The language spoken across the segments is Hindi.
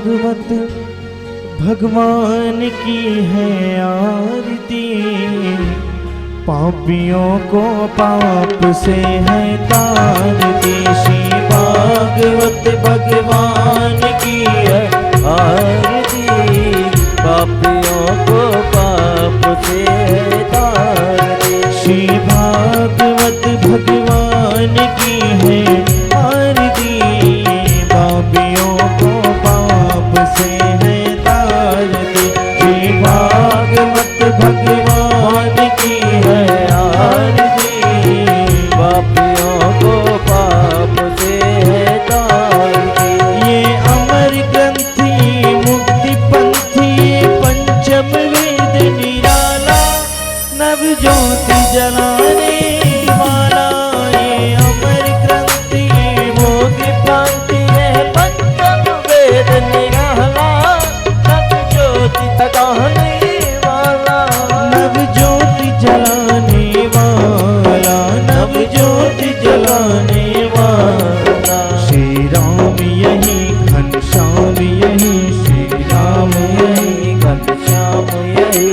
भागवत भगवान की है आरती, पापियों को पाप से है तारती। श्री भागवत भगवान की है आरती, पापियों को पाप से है तारती। श्री भागवत भगवान की है आरती, पापियों को पाप से है तारती। श्री भागवत भगवान की है आरती, पापियों को पाप से है तारती। ये अमर ग्रंथी मुक्ति पंथी पंचम वेद निराला, नव ज्योति जलाने वाला। ये अमर ग्रंथी मुक्ति पंथी है पंचम वेद निराला, नव ज्योति जलाने वाला। नव ज्योति जलाने वाला, नव ज्योति जलाने वाला। श्री राम यही घनश्याम यही, श्री राम यही घनश्याम यही।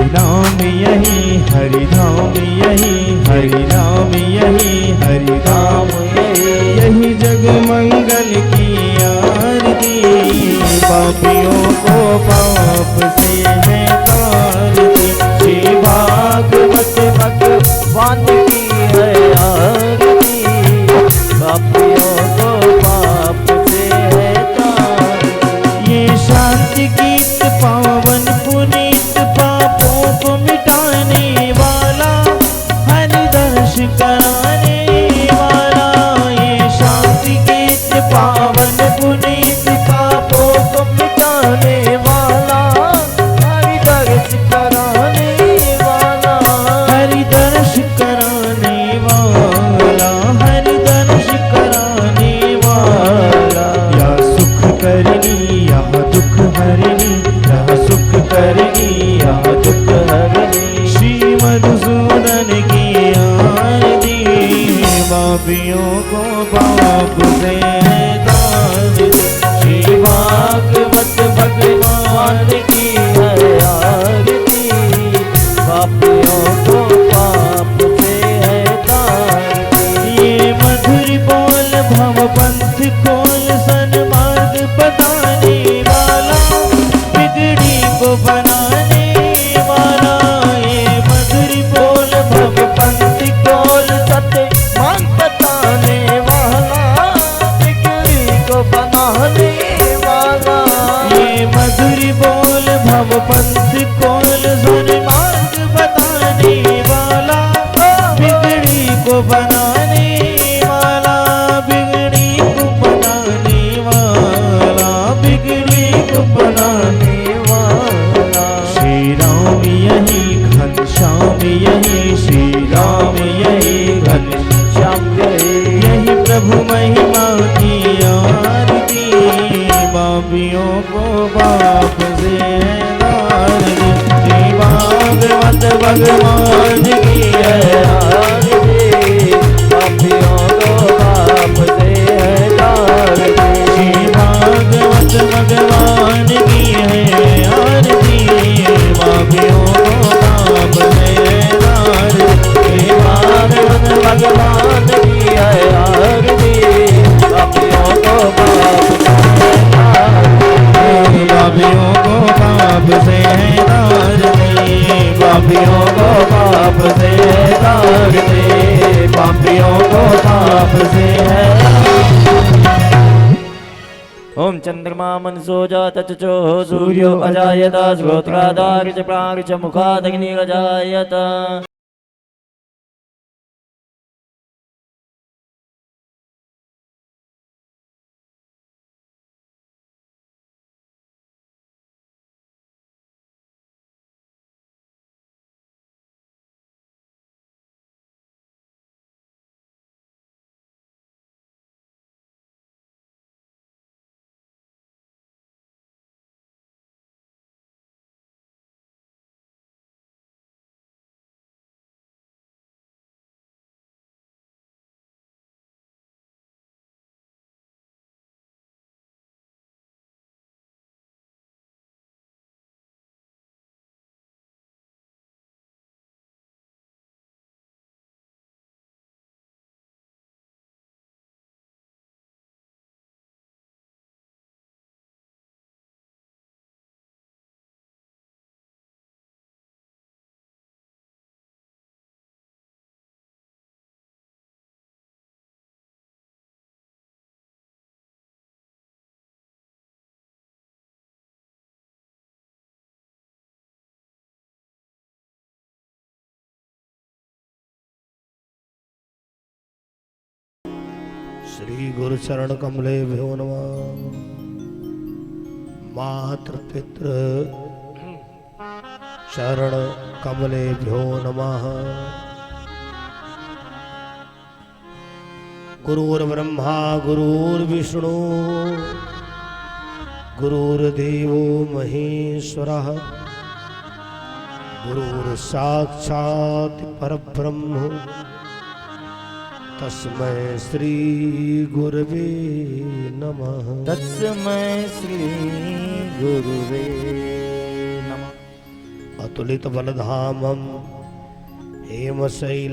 राम यही हरि धाम यही, हरि राम यही हरि धाम यही। यही जग मंगल की आरती, पापियों को पाप से है तारती। श्री भागवत भगवान की है आरती, पापियों को पाप से है तारती। ये शांति गीत पावन पुनीत, पापों को मिटाने वाला, हरि दर्श कराने वाला। ये शांति गीत पावन पुनीत, पापों को मिटाने वाला, हरि दर्श कराने वाला। हरि दर्श कराने वाला, हरि दर्श कराने वाला। या सुख करनी या दुख हरनी, या सुख करनी या दुख हरनी। श्री मधुसूदन की आरती, पापियों को पाप से है तारती। श्री भागवत भगवान की है आरती, पापियों को पाप से है तारती। ये मधुर बोल भव पंथ खोल, सन्मार्ग बताने वाला, बिगड़ी को बनाने वाला। ये मधुर बोल भव पंथ खोल, सत्य मान बताने वाला, बिगड़ी को बनाने वाला। ये मधुर बोल भव पंथ खोल, सन्मार्ग बताने वाला, बिगड़ी को बनाने वाला, बिगड़ी को बनाने वाला, बिगड़ी को बनाने वाला। श्री राम यही घनश्याम यही, श्री राम यही घनश्याम यही। यही प्रभु महिमा की आरती, पापियों को पाप से है तारती। श्री भागवत भगवान की है आरती, पापियों को पाप से है तारती। श्री भागवत भगवान की है आरती, पापियों को पाप से है तारती। श्री भागवत भगवान की है आरती, पापियों को पाप से है तारती। पापियों को पाप से है तारती, पापियों को पाप से है तारती, पापियों को पाप से है। ओम चंद्रमा मनसो जात चचो सूर्यो अजायत, श्रोत्रादार्च प्रार्च मुखादग्निरजायत। श्री गुरु चरण कमलेभ्यो नमः। मातृ पितृ चरण कमलेभ्यो नमः। गुरुर्ब्रह्मा गुरुर्विष्णु गुरुर्देवो महेश्वरः गुरुर्साक्षात् परब्रह्म तस्मै श्री गुरवे नमः। तस्मै श्री गुरुवे नमः। अतुलित बलधामं हेमशैलावदेहम्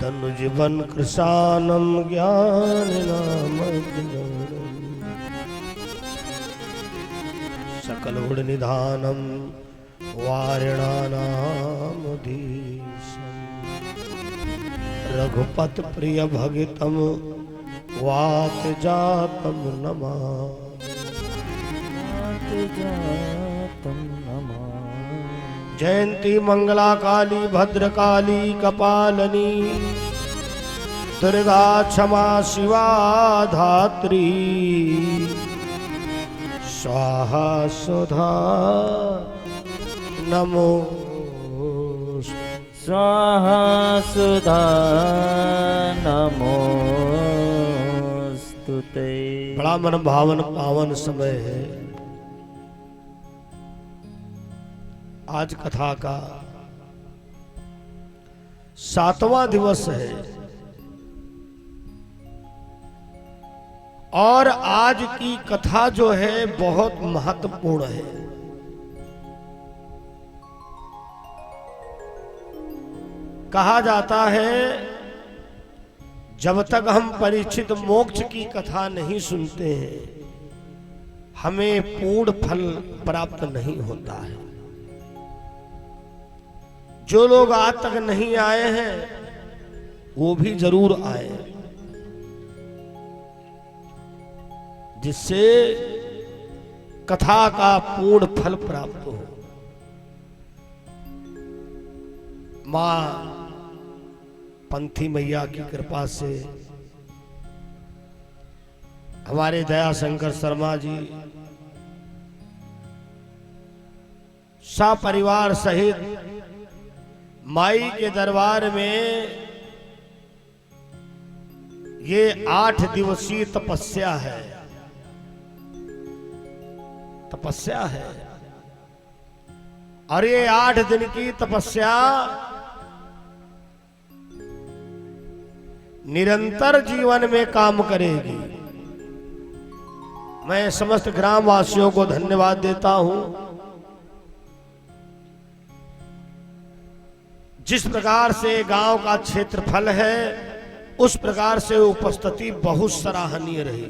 तनुजीवन कृशानं ज्ञाननामग्नम् सकलगुणनिधानं वारिणानामधीशम् रघुपत प्रिय भगितं वात जातं नमामि। जयंती मंगला काली भद्रकाली कपालनी दुर्गा क्षमा शिवा धात्री स्वाहा सुधा नमो स्वाहा सुधा नमोस्तुते। बड़ा मन भावन पावन समय है। आज कथा का 7वां दिवस है और आज की कथा जो है बहुत महत्वपूर्ण है। कहा जाता है जब तक हम परीक्षित मोक्ष की कथा नहीं सुनते हैं हमें पूर्ण फल प्राप्त नहीं होता है। जो लोग आज तक नहीं आए हैं वो भी जरूर आए जिससे कथा का पूर्ण फल प्राप्त हो। मां पंथी मैया की कृपा से हमारे दया शंकर शर्मा जी सपरिवार सहित माई के दरबार में ये 8 दिवसीय तपस्या है। तपस्या है और ये 8 दिन की तपस्या निरंतर जीवन में काम करेगी। मैं समस्त ग्रामवासियों को धन्यवाद देता हूं। जिस प्रकार से गांव का क्षेत्रफल है उस प्रकार से उपस्थिति बहुत सराहनीय रही,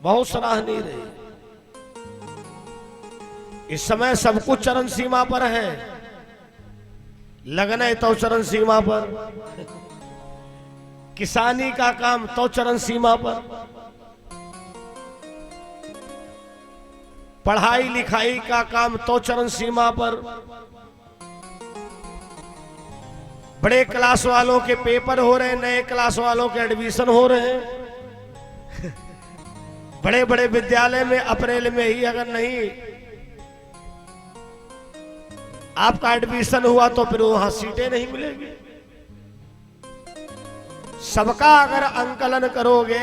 बहुत सराहनीय रही। इस समय सब कुछ चरण सीमा पर है। लगन है तो चरण सीमा पर, किसानी का काम तो चरण सीमा पर, पढ़ाई लिखाई का काम तो चरण सीमा पर, बड़े क्लास वालों के पेपर हो रहे हैं, नए क्लास वालों के एडमिशन हो रहे हैं। बड़े बड़े विद्यालय में अप्रैल में ही अगर नहीं आपका एडमिशन हुआ तो फिर वहां सीटें नहीं मिलेगी। सबका अगर अंकलन करोगे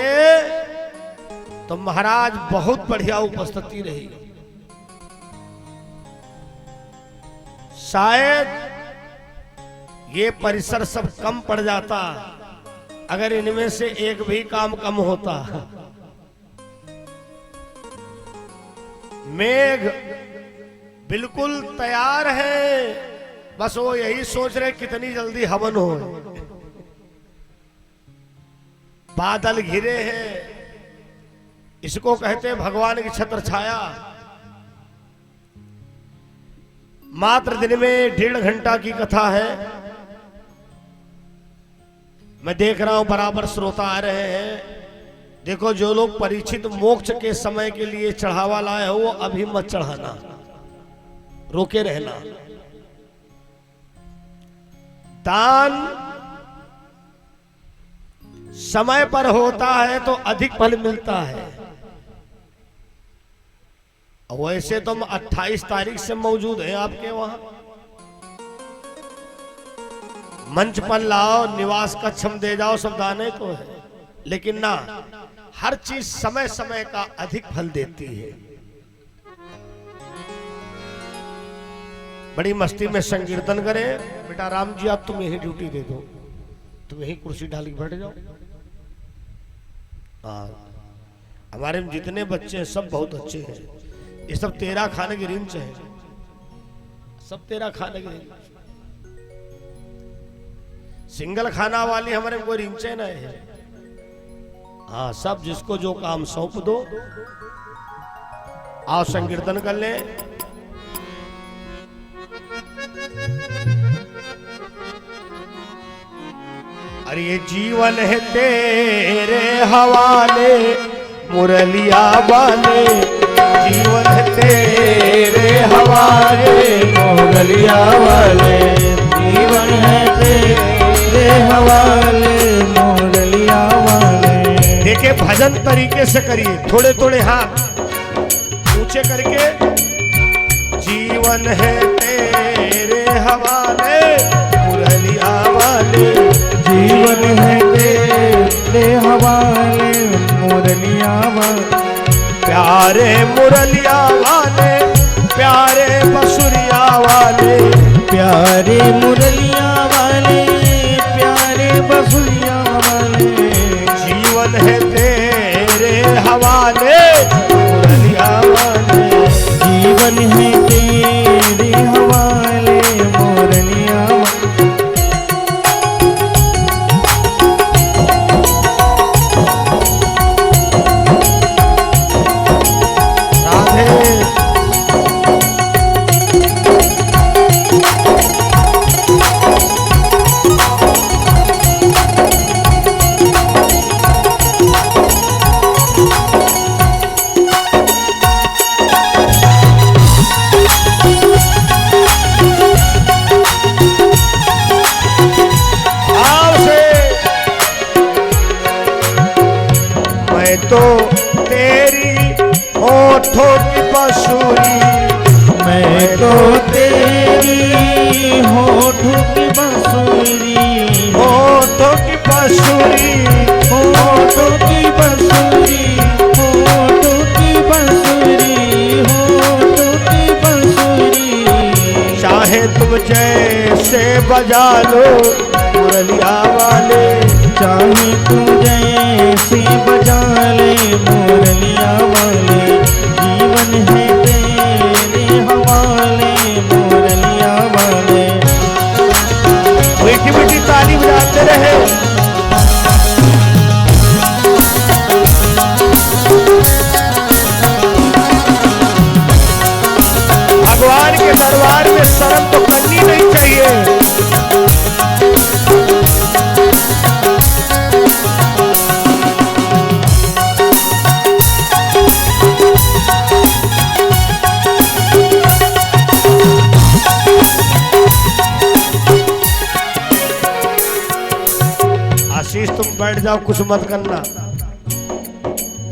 तो महाराज बहुत बढ़िया उपस्थिति रहेगी। शायद ये परिसर सब कम पड़ जाता अगर इनमें से एक भी काम कम होता। मेघ बिल्कुल तैयार है, बस वो यही सोच रहे कितनी जल्दी हवन हो। बादल घिरे हैं, इसको कहते भगवान की छत्र छाया। मात्र दिन में 1.5 घंटा की कथा है। मैं देख रहा हूं बराबर श्रोता आ रहे हैं। देखो जो लोग परीक्षित मोक्ष के समय के लिए चढ़ावा लाए हो वो अभी मत चढ़ाना, रोके रहना। दान समय पर होता है तो अधिक फल मिलता है। वैसे तुम 28 तारीख से मौजूद हैं आपके वहां, मंच पर लाओ, निवास कक्षम दे जाओ, सब दाने तो है, लेकिन ना, हर चीज समय समय का अधिक फल देती है। बड़ी मस्ती में संकीर्तन करें। बेटा राम जी आप तुम यही ड्यूटी दे दो, तुम यही कुर्सी डाल के बैठ जाओ। हमारे में जितने बच्चे हैं सब बहुत अच्छे हैं, ये सब तेरा खाने की रिंच है, सब तेरा खाने की रिंच। सिंगल खाना वाली हमारे में कोई रिंचे नहीं है। हाँ, सब जिसको जो काम सौंप दो, आओ संकीर्तन कर ले। अरे ये जीवन है तेरे हवाले मुरलिया वाले, जीवन है तेरे हवाले मुरलिया वाले, जीवन है तेरे हवाले मुरलिया वाले। देखिए भजन तरीके से करिए, थोड़े थोड़े हाथ ऊंचे करके। जीवन है तेरे हवाले मुरलिया वाले, जीवन है तेरे हवाले मुरलिया वाले। प्यारे मुरलिया वाले, प्यारे बसुरिया वाले, प्यारे मुरलिया वाले, प्यारे बसुरिया वाले। जीवन है तेरे हवाले मुरलिया वाले, जीवन है तेरे हवाले मुरलिया वाले। राधे। तो तेरी होठों की बंसुरी, मैं तो तेरी होठों की बंसुरी, होठों की बंसुरी, होठों की बंसुरी, होठों की बंसुरी, होठों की बंसुरी। चाहे तुम जैसे बजा लो मुरलिया वाले, चाहे तू जैसे बजा ले मुरलिया वाले। जीवन है तेरे हवाले मुरलिया वाले। मीठी मीठी ताली बजाते रहे। भगवान के दरबार में शर्म तो करनी नहीं चाहिए। आशीष तुम बैठ जाओ, कुछ मत करना,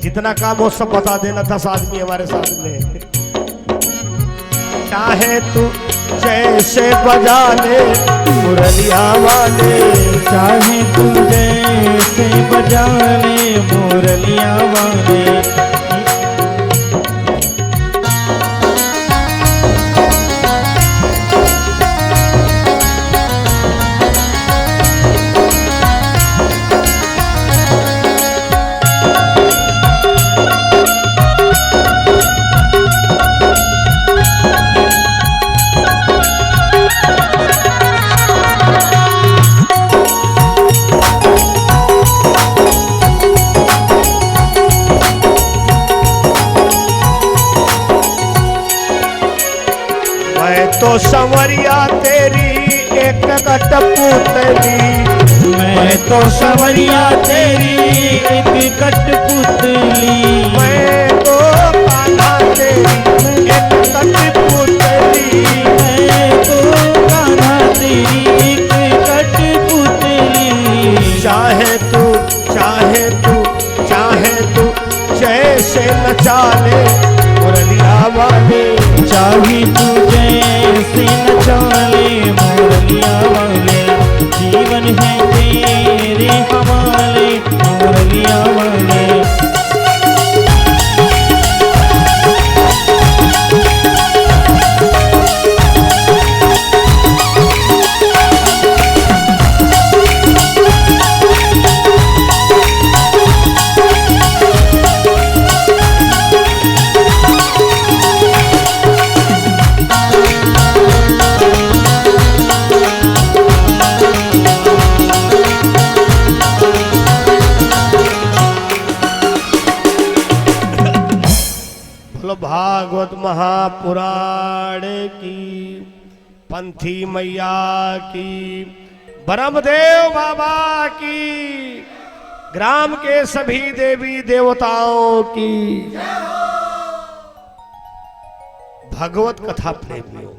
जितना काम हो सब बता देना। 10 आदमी हमारे साथ में। चाहे तू जैसे बजा ले मुरलिया वाले, चाहे तू जैसे बजा ले मुरलिया वाले। तो संवरिया तेरी एक कठपुतली, मैं तो संवरिया तेरी एक कठपुतली, मैं तो कान्हा तेरी एक कठपुतली, मैं तो कान्हा तेरी एक चाहे तू जैसे नचा ले मुरलिया वाले। चाहे तू जैसे नचा ले मुरलिया वाले, जीवन है तेरे हवाले मुरलिया वाले। भागवत महापुराण की, पंथी मैया की, ब्रह्मदेव बाबा की, ग्राम के सभी देवी देवताओं की। भगवत कथा प्रेमियों,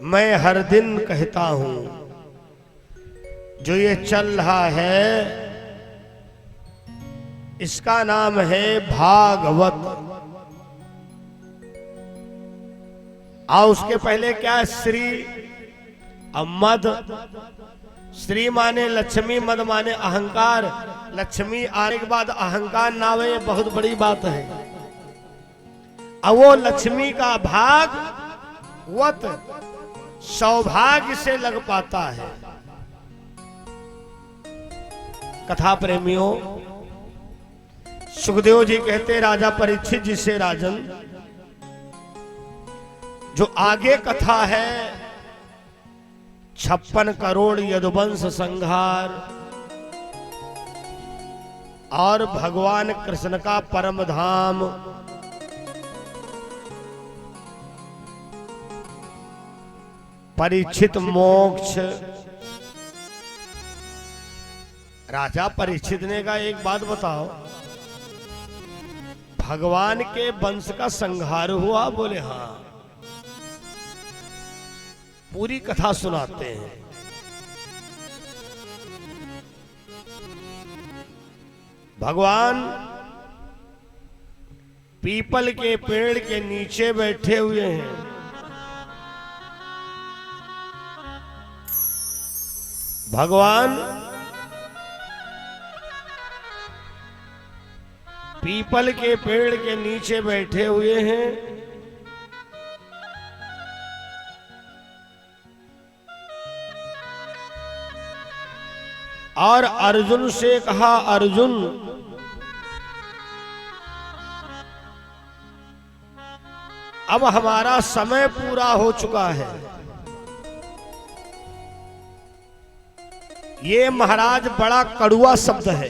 मैं हर दिन कहता हूं जो ये चल रहा है इसका नाम है भागवत। और उसके पहले क्या है? श्री मद। श्री माने लक्ष्मी, मद माने अहंकार। लक्ष्मी आने के बाद अहंकार ना आवे, ये बहुत बड़ी बात है। अब वो लक्ष्मी का भाग वत सौभाग्य से लग पाता है। कथा प्रेमियों, सुखदेव जी कहते राजा परीक्षित जी से, राजन जो आगे कथा है 56 करोड़ यदुवंश संहार और भगवान कृष्ण का परम धाम, परीक्षित मोक्ष। राजा परीक्षित ने कहा एक बात बताओ, भगवान के वंश का संहार हुआ? बोले हाँ। पूरी कथा सुनाते हैं। भगवान पीपल के पेड़ के नीचे बैठे हुए हैं। भगवान पीपल के पेड़ के नीचे बैठे हुए हैं। और अर्जुन से कहा, अर्जुन अब हमारा समय पूरा हो चुका है। ये महाराज बड़ा कड़ुआ शब्द है,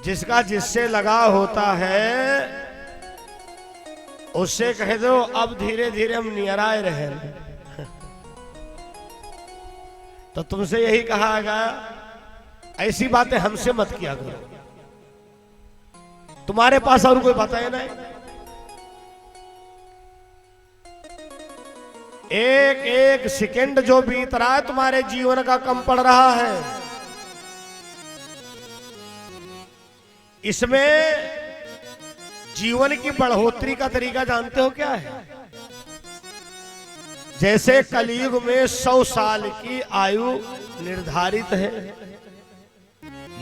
जिसका जिससे लगा होता है उससे कह दो अब धीरे धीरे हम नियराए रहे। तो तुमसे यही कहा गया, ऐसी बातें हमसे मत किया करो, तुम्हारे पास और कोई बात है नहीं। एक एक सेकंड जो बीत रहा है तुम्हारे जीवन का कम पड़ रहा है। इसमें जीवन की बढ़ोतरी का तरीका जानते हो क्या है? जैसे कलयुग में 100 साल की आयु निर्धारित है,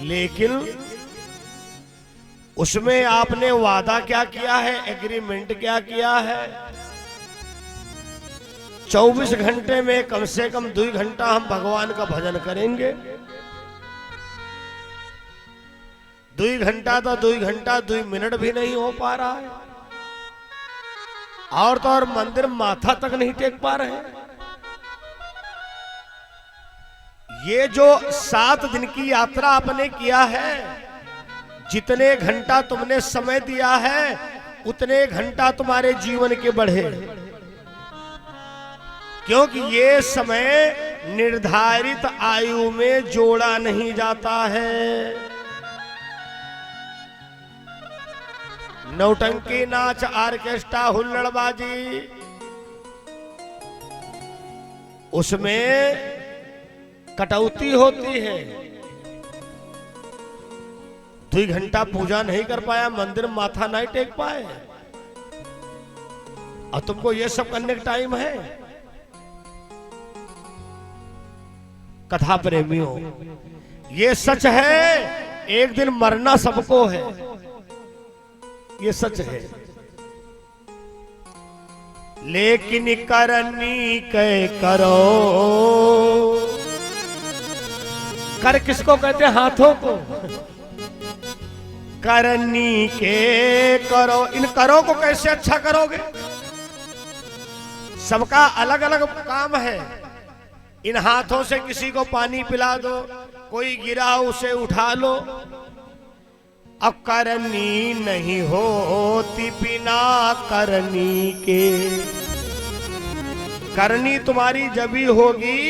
लेकिन उसमें आपने वादा क्या किया है, एग्रीमेंट क्या किया है? 24 घंटे में कम से कम 2 घंटा हम भगवान का भजन करेंगे। 2 घंटा तो 2 घंटा 2 मिनट भी नहीं हो पा रहा है, और तो और मंदिर माथा तक नहीं टेक पा रहे। ये जो 7 दिन की यात्रा आपने किया है, जितने घंटा तुमने समय दिया है उतने घंटा तुम्हारे जीवन के बढ़े, क्योंकि ये समय निर्धारित आयु में जोड़ा नहीं जाता है। नौटंकी नाच, ऑर्केस्ट्रा, हुल्लड़बाजी, उसमें कटौती होती है। 2 घंटा पूजा नहीं कर पाया, मंदिर माथा नहीं टेक पाए, और तुमको ये सब करने का टाइम है? कथा प्रेमियों, ये सच है, एक दिन मरना सबको है, ये सच है। लेकिन करनी कै करो, कर किसको कहते हैं? हाथों को। करनी के करो, इन करो को कैसे अच्छा करोगे? सबका अलग अलग काम है। इन हाथों से किसी को पानी पिला दो, कोई गिरा उसे उठा लो। अब करनी नहीं होती बिना करनी के। करनी तुम्हारी जब ही होगी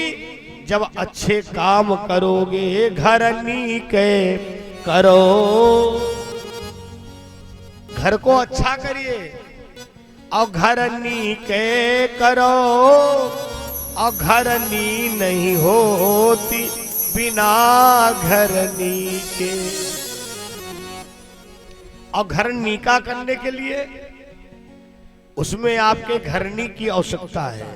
जब अच्छे काम करोगे। घरनी के करो, घर को अच्छा करिए, और घरनी के करो, और घरनी नहीं होती बिना घरनी के। और घरनी का करने के लिए उसमें आपके घरनी की आवश्यकता है।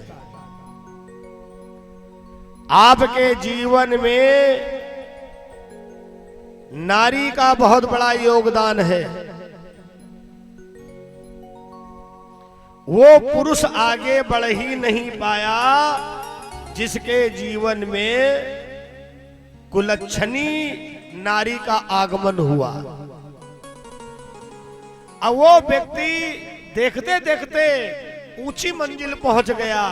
आपके जीवन में नारी का बहुत बड़ा योगदान है। वो पुरुष आगे बढ़ ही नहीं पाया जिसके जीवन में कुलच्छनी नारी का आगमन हुआ। अब वो व्यक्ति देखते देखते ऊंची मंजिल पहुंच गया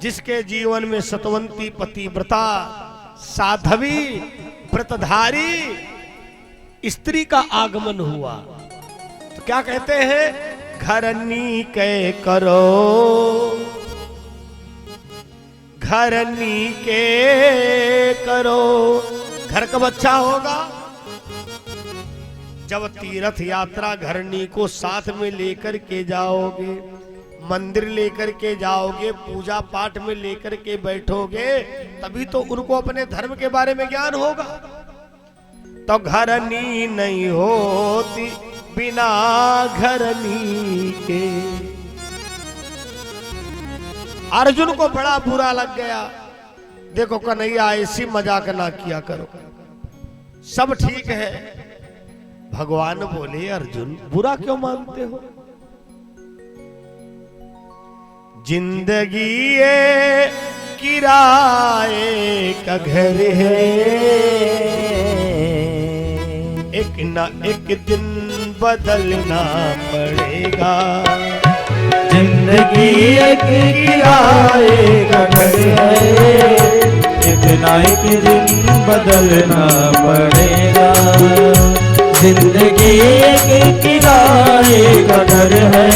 जिसके जीवन में सतवंती पतिव्रता साध्वी व्रतधारी स्त्री का आगमन हुआ। तो क्या कहते हैं? घरनी के करो, घरनी के करो। घर कब अच्छा होगा? जब तीर्थ यात्रा घरनी को साथ में लेकर के जाओगे, मंदिर लेकर के जाओगे, पूजा पाठ में लेकर के बैठोगे, तभी तो उनको अपने धर्म के बारे में ज्ञान होगा। तो घरनी नहीं होती बिना घरनी के। अर्जुन को बड़ा बुरा लग गया। देखो कन्हैया, ऐसी मजाक ना किया करो, सब ठीक है। भगवान बोले, अर्जुन बुरा क्यों मानते हो? जिंदगी ये किराए का घर है, एक ना एक दिन बदलना पड़ेगा। जिंदगी एक किराए का घर है, एक ना एक दिन बदलना पड़ेगा। जिंदगी एक किराए का घर है,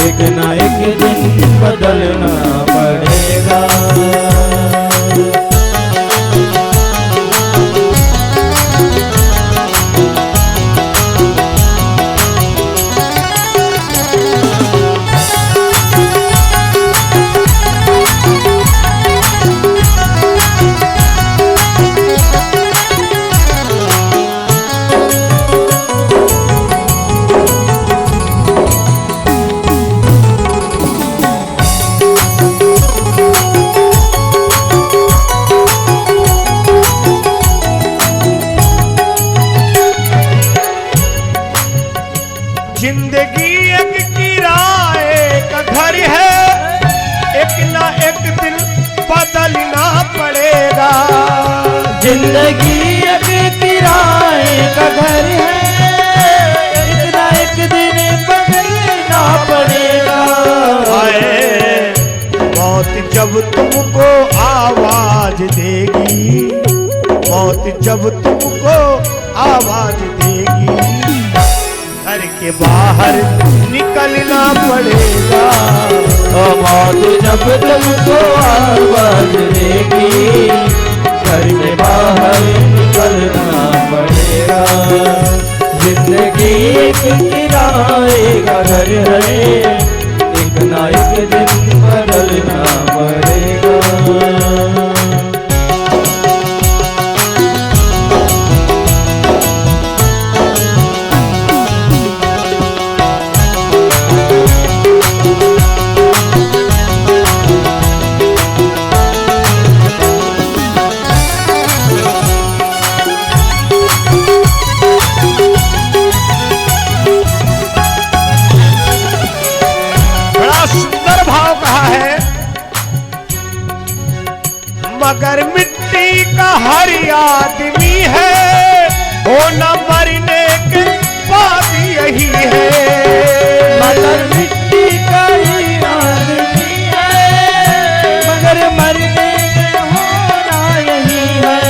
एक ना एक दिन बदलना पड़ेगा। जिंदगी एक किराए का घर है, एक ना एक दिन बदलना पड़ेगा। जिंदगी एक किराए का घर है, एक ना एक दिन बदलना पड़ेगा। मौत जब तुमको आवाज देगी, मौत जब तुमको आवाज देगी, घर के बाहर निकलना पड़ेगा। मौत जब तुमको आवाज देगी, घर के बाहर निकलना पड़ेगा। जिंदगी एक किराए का घर है, एक ना एक दिन बदलना पड़ेगा। मगर मिट्टी का हर आदमी है, वो न मरने के बाद यही है। मगर मिट्टी का ही आदमी है, मगर मरने के होना यही है।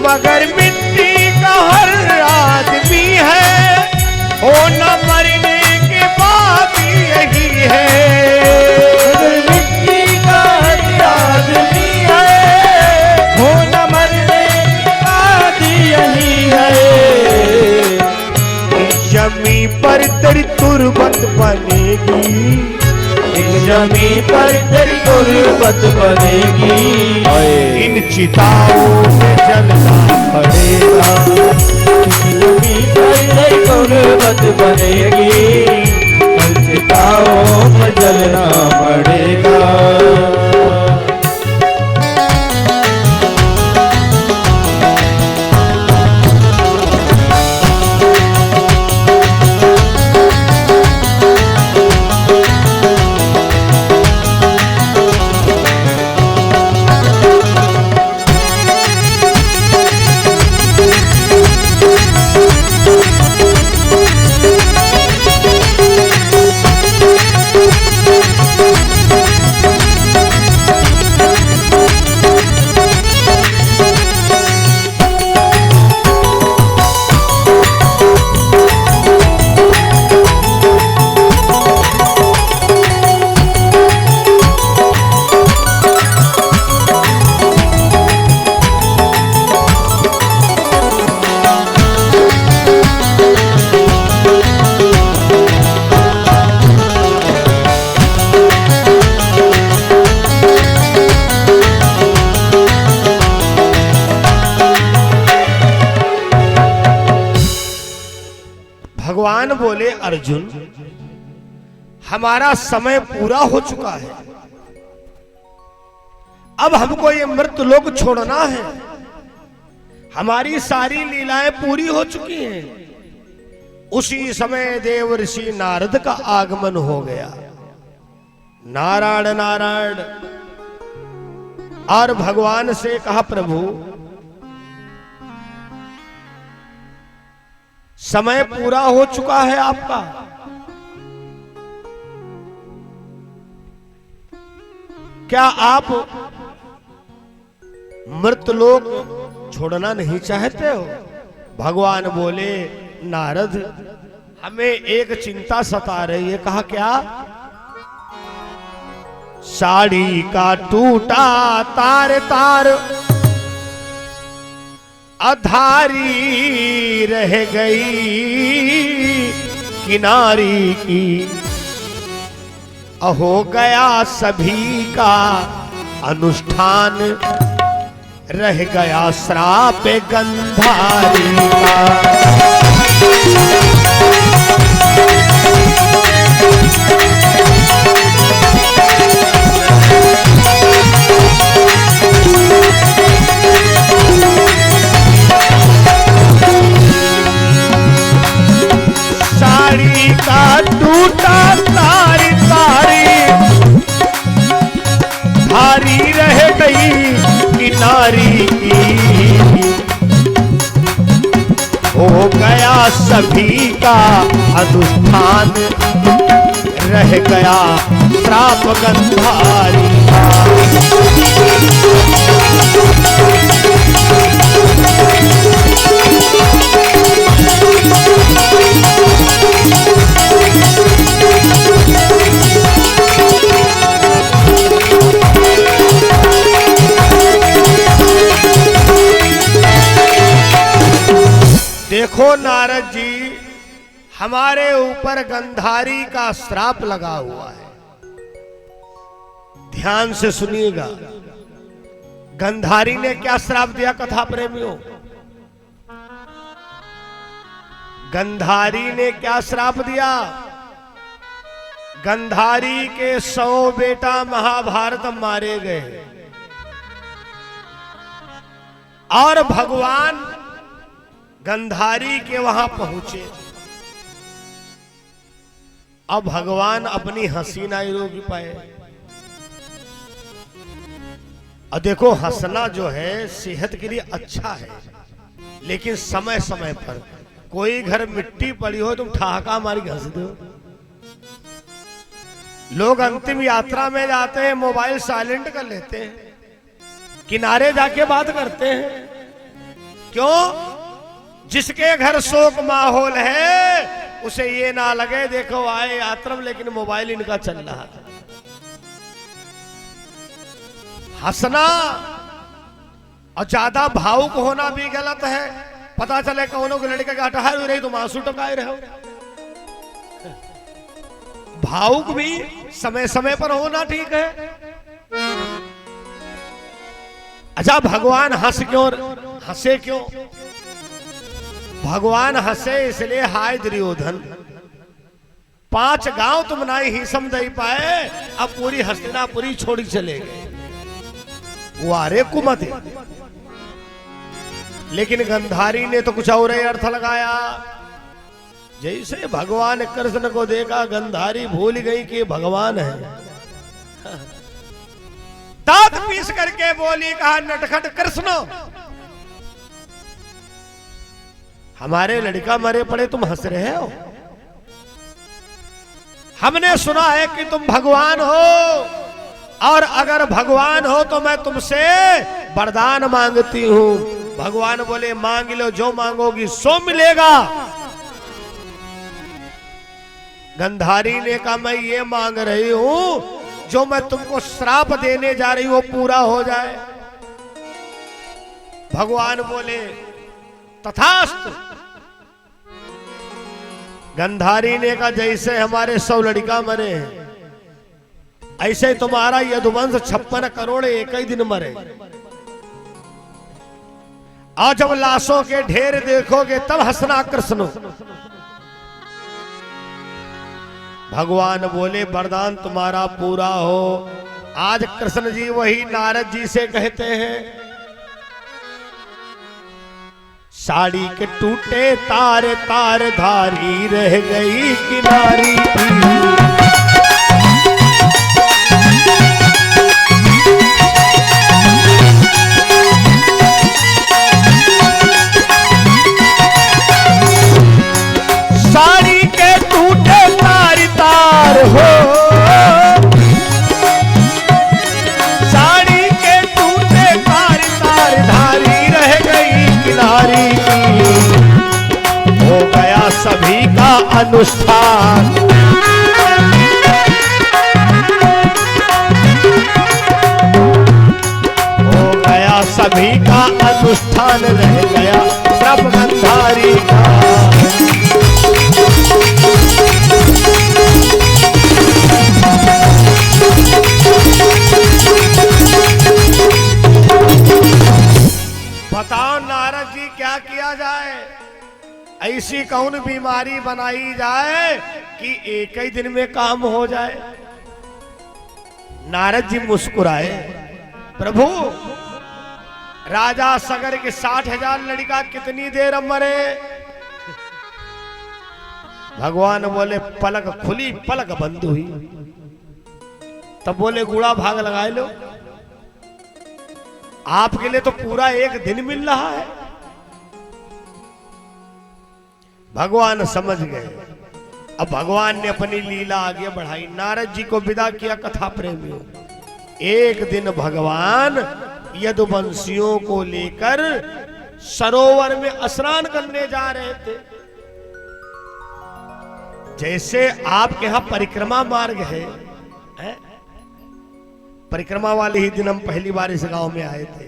मगर मिट्टी का हर आदमी है, वो न मरने के बाद यही है। मगर मिट्टी का हर आदमी है, होना मरने के बाद यही है। जमी पर तेरी तुरबत बनेगी, इस जमी पर तेरी गुर्बत बनेगी। इन चिताओं में जलना पड़ेगा। इस जमी पर तेरी गुर्बत बनेगी, चिताओं में जलना पड़ेगा। भगवान बोले अर्जुन, हमारा समय पूरा हो चुका है, अब हमको ये मृत लोक छोड़ना है। हमारी सारी लीलाएं पूरी हो चुकी हैं। उसी समय देव ऋषि नारद का आगमन हो गया। नारायण नारायण। और भगवान से कहा, प्रभु समय पूरा हो चुका है आपका, क्या आप मृतलोक छोड़ना नहीं चाहते हो? भगवान बोले, नारद हमें एक चिंता सता रही है। कहा, क्या? साड़ी का टूटा तार तार अधारी रह गई किनारी की, हो गया सभी का अनुष्ठान, रह गया श्राप गंधारी का। साड़ी का टूटा तारी तारी भारी रह गई किनारी की, हो गया सभी का अनुष्ठान, रह गया श्राप गंधारी का। देखो नारद जी, हमारे ऊपर गंधारी का श्राप लगा हुआ है। ध्यान से सुनिएगा, गंधारी ने क्या श्राप दिया कथा प्रेमियों? गंधारी ने क्या श्राप दिया? गंधारी के 100 बेटा महाभारत मारे गए और भगवान गंधारी के वहां पहुंचे। अब भगवान अपनी हंसी नहीं रोक पाए। और देखो हंसना जो है सेहत के लिए अच्छा है, लेकिन समय समय पर। कोई घर मिट्टी पड़ी हो तुम ठहाका मारी हंस दो। लोग अंतिम यात्रा में जाते हैं मोबाइल साइलेंट कर लेते हैं, किनारे जाके बात करते हैं। क्यों? जिसके घर शोक माहौल है उसे ये ना लगे देखो आए यात्रा में लेकिन मोबाइल इनका चल रहा है। हंसना और ज्यादा भावुक होना भी गलत है। पता चले कौनों के लड़के का हटा रही तुम आंसू टपकाए रहे हो। भावुक भी समय समय पर होना ठीक है। अच्छा भगवान हंसे क्यों? भगवान हंसे इसलिए हाय दुर्योधन 5 गांव तुम नाई ही समझ पाए, अब पूरी हस्तिनापुरी छोड़ी चले गए। वारे कुमत। लेकिन गंधारी ने तो कुछ और ही अर्थ लगाया। जैसे भगवान कृष्ण को देखा गंधारी भूल गई कि भगवान है। दांत पीस करके बोली, कहा नटखट कृष्ण हमारे लड़का मरे पड़े तुम हंस रहे हो। हमने सुना है कि तुम भगवान हो और अगर भगवान हो तो मैं तुमसे वरदान मांगती हूं। भगवान बोले मांग लो, जो मांगोगी सो मिलेगा। गंधारी ने कहा मैं ये मांग रही हूं जो मैं तुमको श्राप देने जा रही हूं वो पूरा हो जाए। भगवान बोले तथास्तु। गंधारी ने कहा जैसे हमारे 100 लड़का मरे हैं ऐसे तुम्हारा यदुवंश 56 करोड़ एक ही दिन मरे। आज जब लाशों के ढेर देखोगे तब हंसना कृष्ण। भगवान बोले वरदान तुम्हारा पूरा हो। आज कृष्ण जी वही नारद जी से कहते हैं साड़ी के टूटे तार तार धारी रह गई किनारी। साड़ी के टूटे तार तार हो, साड़ी के टूटे तार तार धारी रह गई किनारी। हो गया सभी का अनुष्ठान, हो गया सभी का अनुष्ठान, रह गया सब गंधारी का। बताओ नारद जी क्या किया जाए? ऐसी कौन बीमारी बनाई जाए कि एक ही दिन में काम हो जाए? नारद जी मुस्कुराए, प्रभु राजा सगर के 60,000 लड़का कितनी देर मरे? भगवान बोले पलक खुली पलक बंद हुई। तब बोले गुड़ा भाग लगाए लो, आपके लिए तो पूरा एक दिन मिल रहा है। भगवान समझ गए। अब भगवान ने अपनी लीला आगे बढ़ाई, नारद जी को विदा किया कथा प्रेमियों। एक दिन भगवान यदुवंशियों को लेकर सरोवर में स्नान करने जा रहे थे। जैसे आपके यहां परिक्रमा मार्ग है, परिक्रमा वाले ही दिन हम पहली बार इस गांव में आए थे।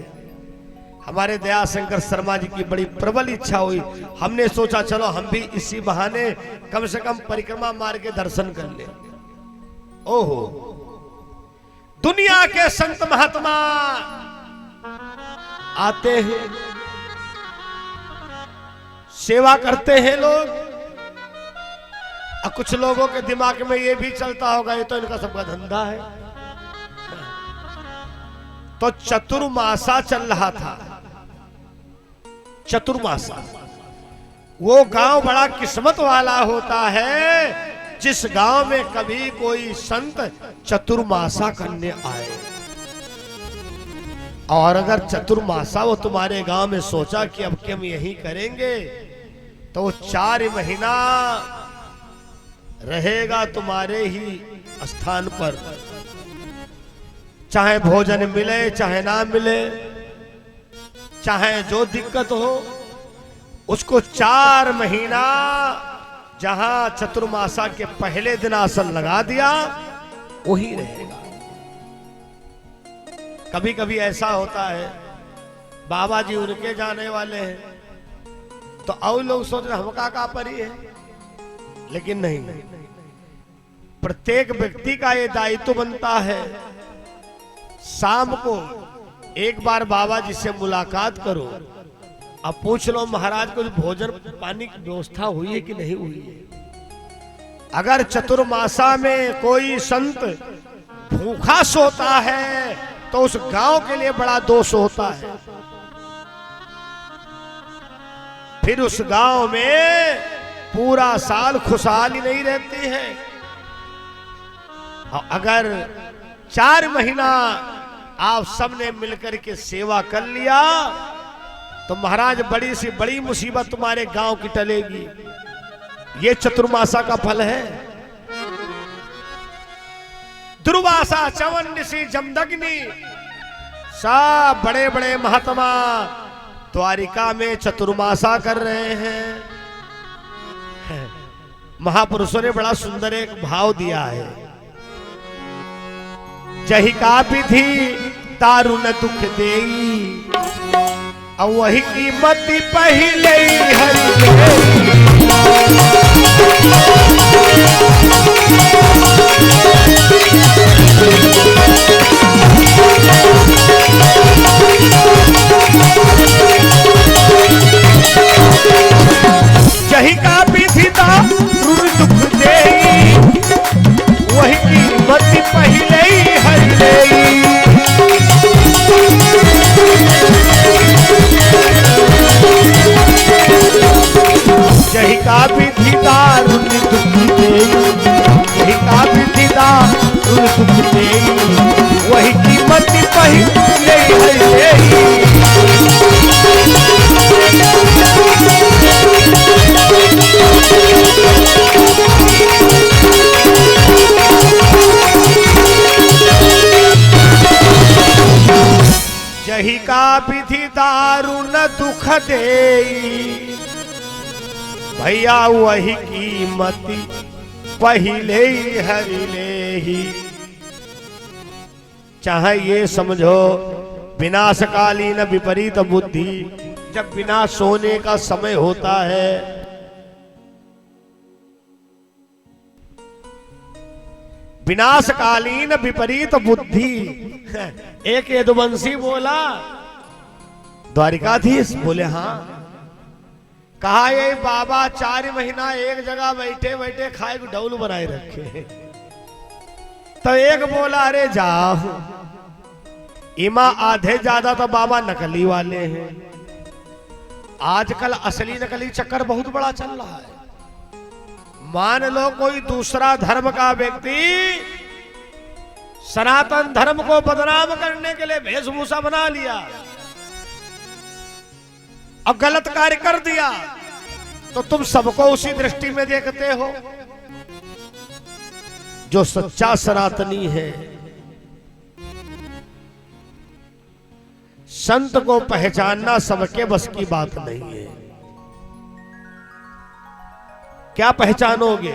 हमारे दयाशंकर शर्मा जी की बड़ी प्रबल इच्छा हुई, हमने सोचा चलो हम भी इसी बहाने कम से कम परिक्रमा मार्ग के दर्शन कर ले। ओहो, दुनिया के संत महात्मा आते हैं, सेवा करते हैं लोग। और कुछ लोगों के दिमाग में ये भी चलता होगा ये तो इनका सबका धंधा है। तो चतुर्मासा चल रहा था। चतुर्मासा, वो गांव बड़ा किस्मत वाला होता है जिस गांव में कभी कोई संत चतुर्मासा करने आए। और अगर चतुर्मासा वो तुम्हारे गांव में सोचा कि अब के हम यही करेंगे, तो 4 महीना रहेगा तुम्हारे ही स्थान पर, चाहे भोजन मिले चाहे ना मिले, चाहे जो दिक्कत हो, उसको 4 महीना जहां चतुर्मासा के पहले दिन आसन लगा दिया वही रहेगा। कभी कभी ऐसा होता है, बाबा जी उनके जाने वाले हैं तो और लोग सोच रहे हम का परी है, लेकिन नहीं, प्रत्येक व्यक्ति का ये दायित्व बनता है। शाम को एक बार बाबा जी से मुलाकात करो, अब पूछ लो महाराज कुछ भोजन पानी की व्यवस्था हुई है कि नहीं हुई है। अगर चतुर्मासा में कोई संत भूखा सोता है तो उस गांव के लिए बड़ा दोष होता है। फिर उस गांव में पूरा साल खुशहाली नहीं रहती है। अगर 4 महीना आप सबने मिलकर के सेवा कर लिया तो महाराज बड़ी सी बड़ी मुसीबत तुम्हारे गांव की टलेगी। ये चतुर्मासा का फल है। दुर्वासा, चवन ऋषि, जमदग्नि, सब बड़े बड़े महात्मा द्वारिका में चतुर्मासा कर रहे हैं। महापुरुषों ने बड़ा सुंदर एक भाव दिया है, जही का विधि दारुण दुख देई, और वही कीमत पहले जही का विधि दारुण दुख देई, वही कीमत पहले हरि देई। जही का विधि दारुण दुख देई, जही का विधि दारुण दुख देई, वही कीमत पहले हरि देई। जही का विधि दारुण दुख देई, भैया वही कीमती पहले हरि लेही। चाहे ये समझो विनाशकालीन विपरीत बुद्धि, जब विनाश होने का समय होता है, विनाशकालीन विपरीत बुद्धि। एक यदुवंशी बोला, द्वारिकाधीश बोले हाँ। कहा ये बाबा 4 महीना एक जगह बैठे बैठे खाए को डौल बनाए रखे। तो एक बोला अरे जाओ, इमा आधे ज्यादा तो बाबा नकली वाले हैं। आजकल असली नकली चक्कर बहुत बड़ा चल रहा है। मान लो कोई दूसरा धर्म का व्यक्ति सनातन धर्म को बदनाम करने के लिए वेशभूषा बना लिया, अब गलत कार्य कर दिया, तो तुम सबको उसी दृष्टि में देखते हो। जो सच्चा सनातनी है, संत को पहचानना सबके बस की बात नहीं है। क्या पहचानोगे?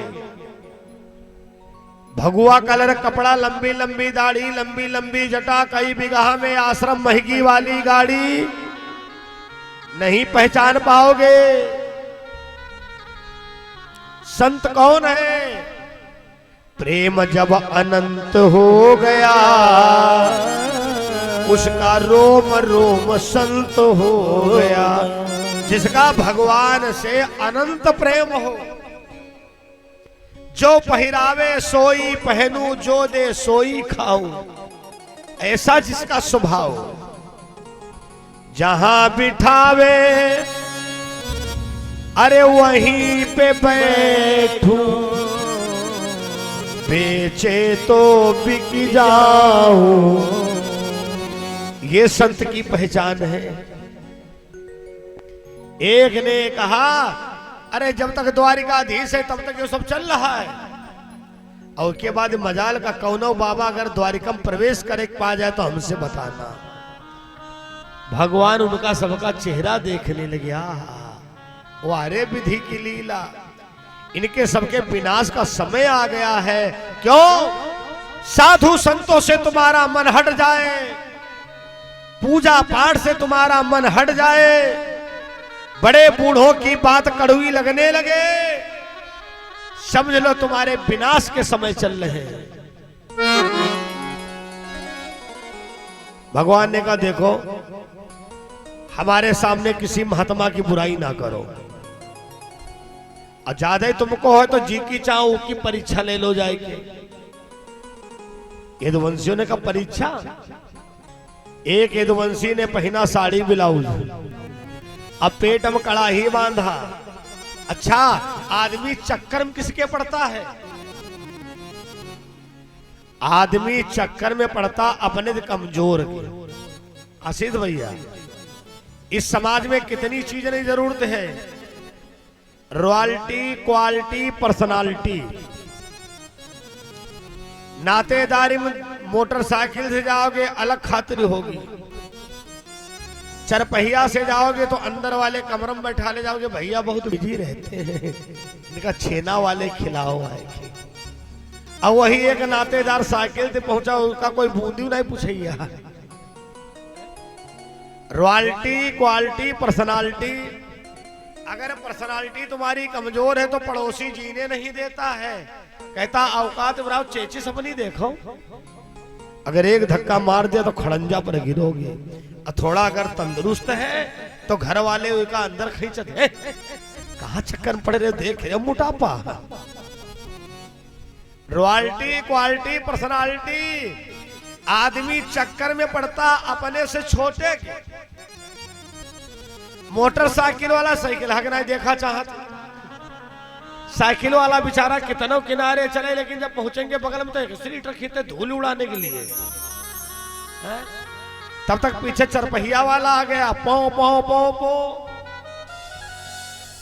भगुआ कलर कपड़ा, लंबी लंबी दाढ़ी, लंबी लंबी जटा, कई बिगहा में आश्रम, महंगी वाली गाड़ी, नहीं पहचान पाओगे। संत कौन है? प्रेम जब अनंत हो गया, उसका रोम रोम संत हो गया। जिसका भगवान से अनंत प्रेम हो, जो पहिरावे सोई पहनूं, जो दे सोई खाऊं, ऐसा जिसका स्वभाव, जहां बिठावे अरे वहीं पे बैठूं, बेचे तो बिक जाऊं, ये संत की पहचान है। एक ने कहा, अरे जब तक द्वारिकाधीश है तब तक ये सब चल रहा है, और उसके बाद मजाल का कौनो बाबा अगर द्वारिका में प्रवेश करे पा जाए तो हमसे बताना। भगवान उनका सबका चेहरा देखने लगे, वो अरे विधि की लीला, इनके सबके विनाश का समय आ गया है। क्यों? साधु संतों से तुम्हारा मन हट जाए, पूजा पाठ से तुम्हारा मन हट जाए, बड़े बूढ़ों की बात कड़वी लगने लगे, समझ लो तुम्हारे विनाश के समय चल रहे हैं। भगवान ने कहा, देखो हमारे सामने किसी महात्मा की बुराई ना करो, और ज्यादा ही तुमको है तो जी की चाहो की परीक्षा ले लो जाएगी। यदुवंशियों ने कहा, परीक्षा? एक यदुवंशी ने पहना साड़ी ब्लाउज, अब पेट में कड़ाही बांधा। अच्छा, आदमी चक्कर में किसके पड़ता है? आदमी चक्कर में पड़ता अपने कमजोर के। असित भैया, इस समाज में कितनी चीजें की जरूरत है? Royalty, quality, personality. नातेदारी में मोटरसाइकिल से जाओगे अलग खातिर होगी, चरपहिया से जाओगे तो अंदर वाले कमरे में बैठा ले जाओगे, भैया बहुत बिजी रहते हैं, इनका छेना वाले खिलाओ आएगी। अब वही एक नातेदार साइकिल से पहुंचा, उसका कोई बूंदी नहीं पूछैया। Royalty, quality, personality. अगर पर्सनालिटी तुम्हारी कमजोर है तो पड़ोसी जीने नहीं देता है, कहता औकात बढ़ाओ, चेचिस अपनी देखो। अगर एक धक्का मार दिया तो खड़ंजा पर गिरोगे, और थोड़ा अगर तंदुरुस्त है तो घर वाले उसका अंदर खींचते हैं, कहां चक्कर में पड़े रहे, देख रहे मोटापा। Royalty, quality, personality. आदमी चक्कर में पड़ता अपने से छोटे के। मोटरसाइकिल वाला साइकिल हगना देखा चाहत, साइकिल वाला बेचारा कितनों किनारे चले, लेकिन जब पहुंचेंगे बगल में तो 1 लीटर खींचते धूल उड़ाने के लिए है? तब तक पीछे चरपहिया वाला आ गया, पौ पौ पौ पौ,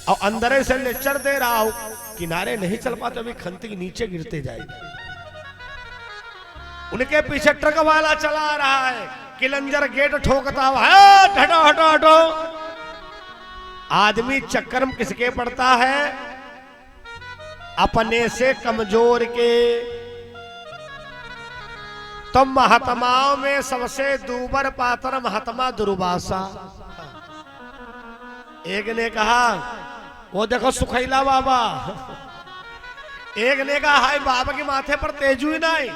और अंदर से लेक्चर दे रहा हूं, किनारे नहीं चल पाते, अभी खंती के नीचे गिरते जाएगी। उनके पीछे ट्रक वाला चला रहा है, किलंजर गेट ठोकता हुआ, हटो हटो हटो। आदमी चक्कर में किसके पड़ता है? अपने से कमजोर के। तो महात्माओं में सबसे दूबर पात्र महात्मा दुर्वासा। एक ने कहा, वो देखो सुखैला बाबा। एक ने कहा, हाय बाबा के माथे पर तेजू ही नहीं।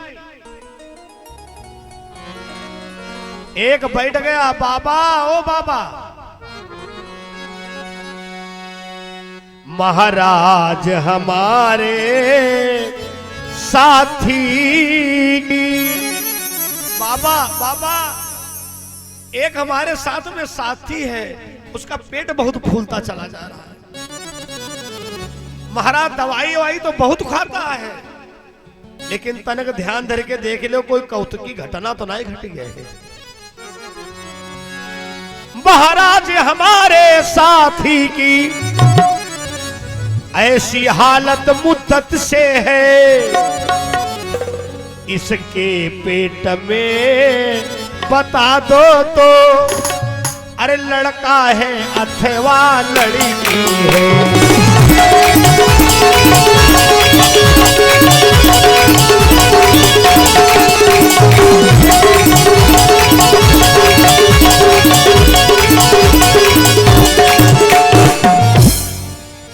एक बैठ गया, बाबा ओ बाबा। महाराज हमारे साथी, बाबा बाबा, एक हमारे साथ में साथी है, उसका पेट बहुत फूलता चला जा रहा है। महाराज दवाई ववाई तो बहुत खाता है, लेकिन तनक ध्यान धर के देख लो, कोई कौतुक की घटना तो नहीं घट गई है। महाराज हमारे साथी की ऐसी हालत मुद्दत से है, इसके पेट में बता दो तो, अरे लड़का है अथवा लड़की है।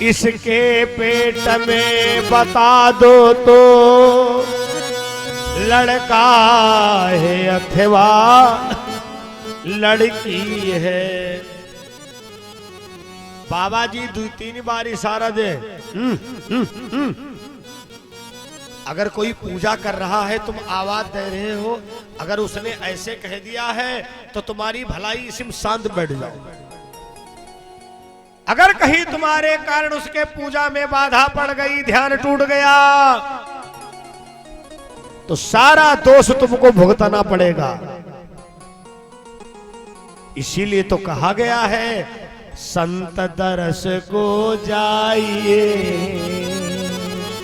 इसके पेट में बता दो तो, लड़का है अथवा लड़की है। बाबा जी 2-3 बार इशारा दे। अगर कोई पूजा कर रहा है, तुम आवाज दे रहे हो, अगर उसने ऐसे कह दिया है तो तुम्हारी भलाई इसी में शांत बैठ जाओ। अगर कहीं तुम्हारे कारण उसके पूजा में बाधा पड़ गई, ध्यान टूट गया, तो सारा दोष तुमको भुगतना पड़ेगा। इसीलिए तो कहा गया है संत दरस को जाइए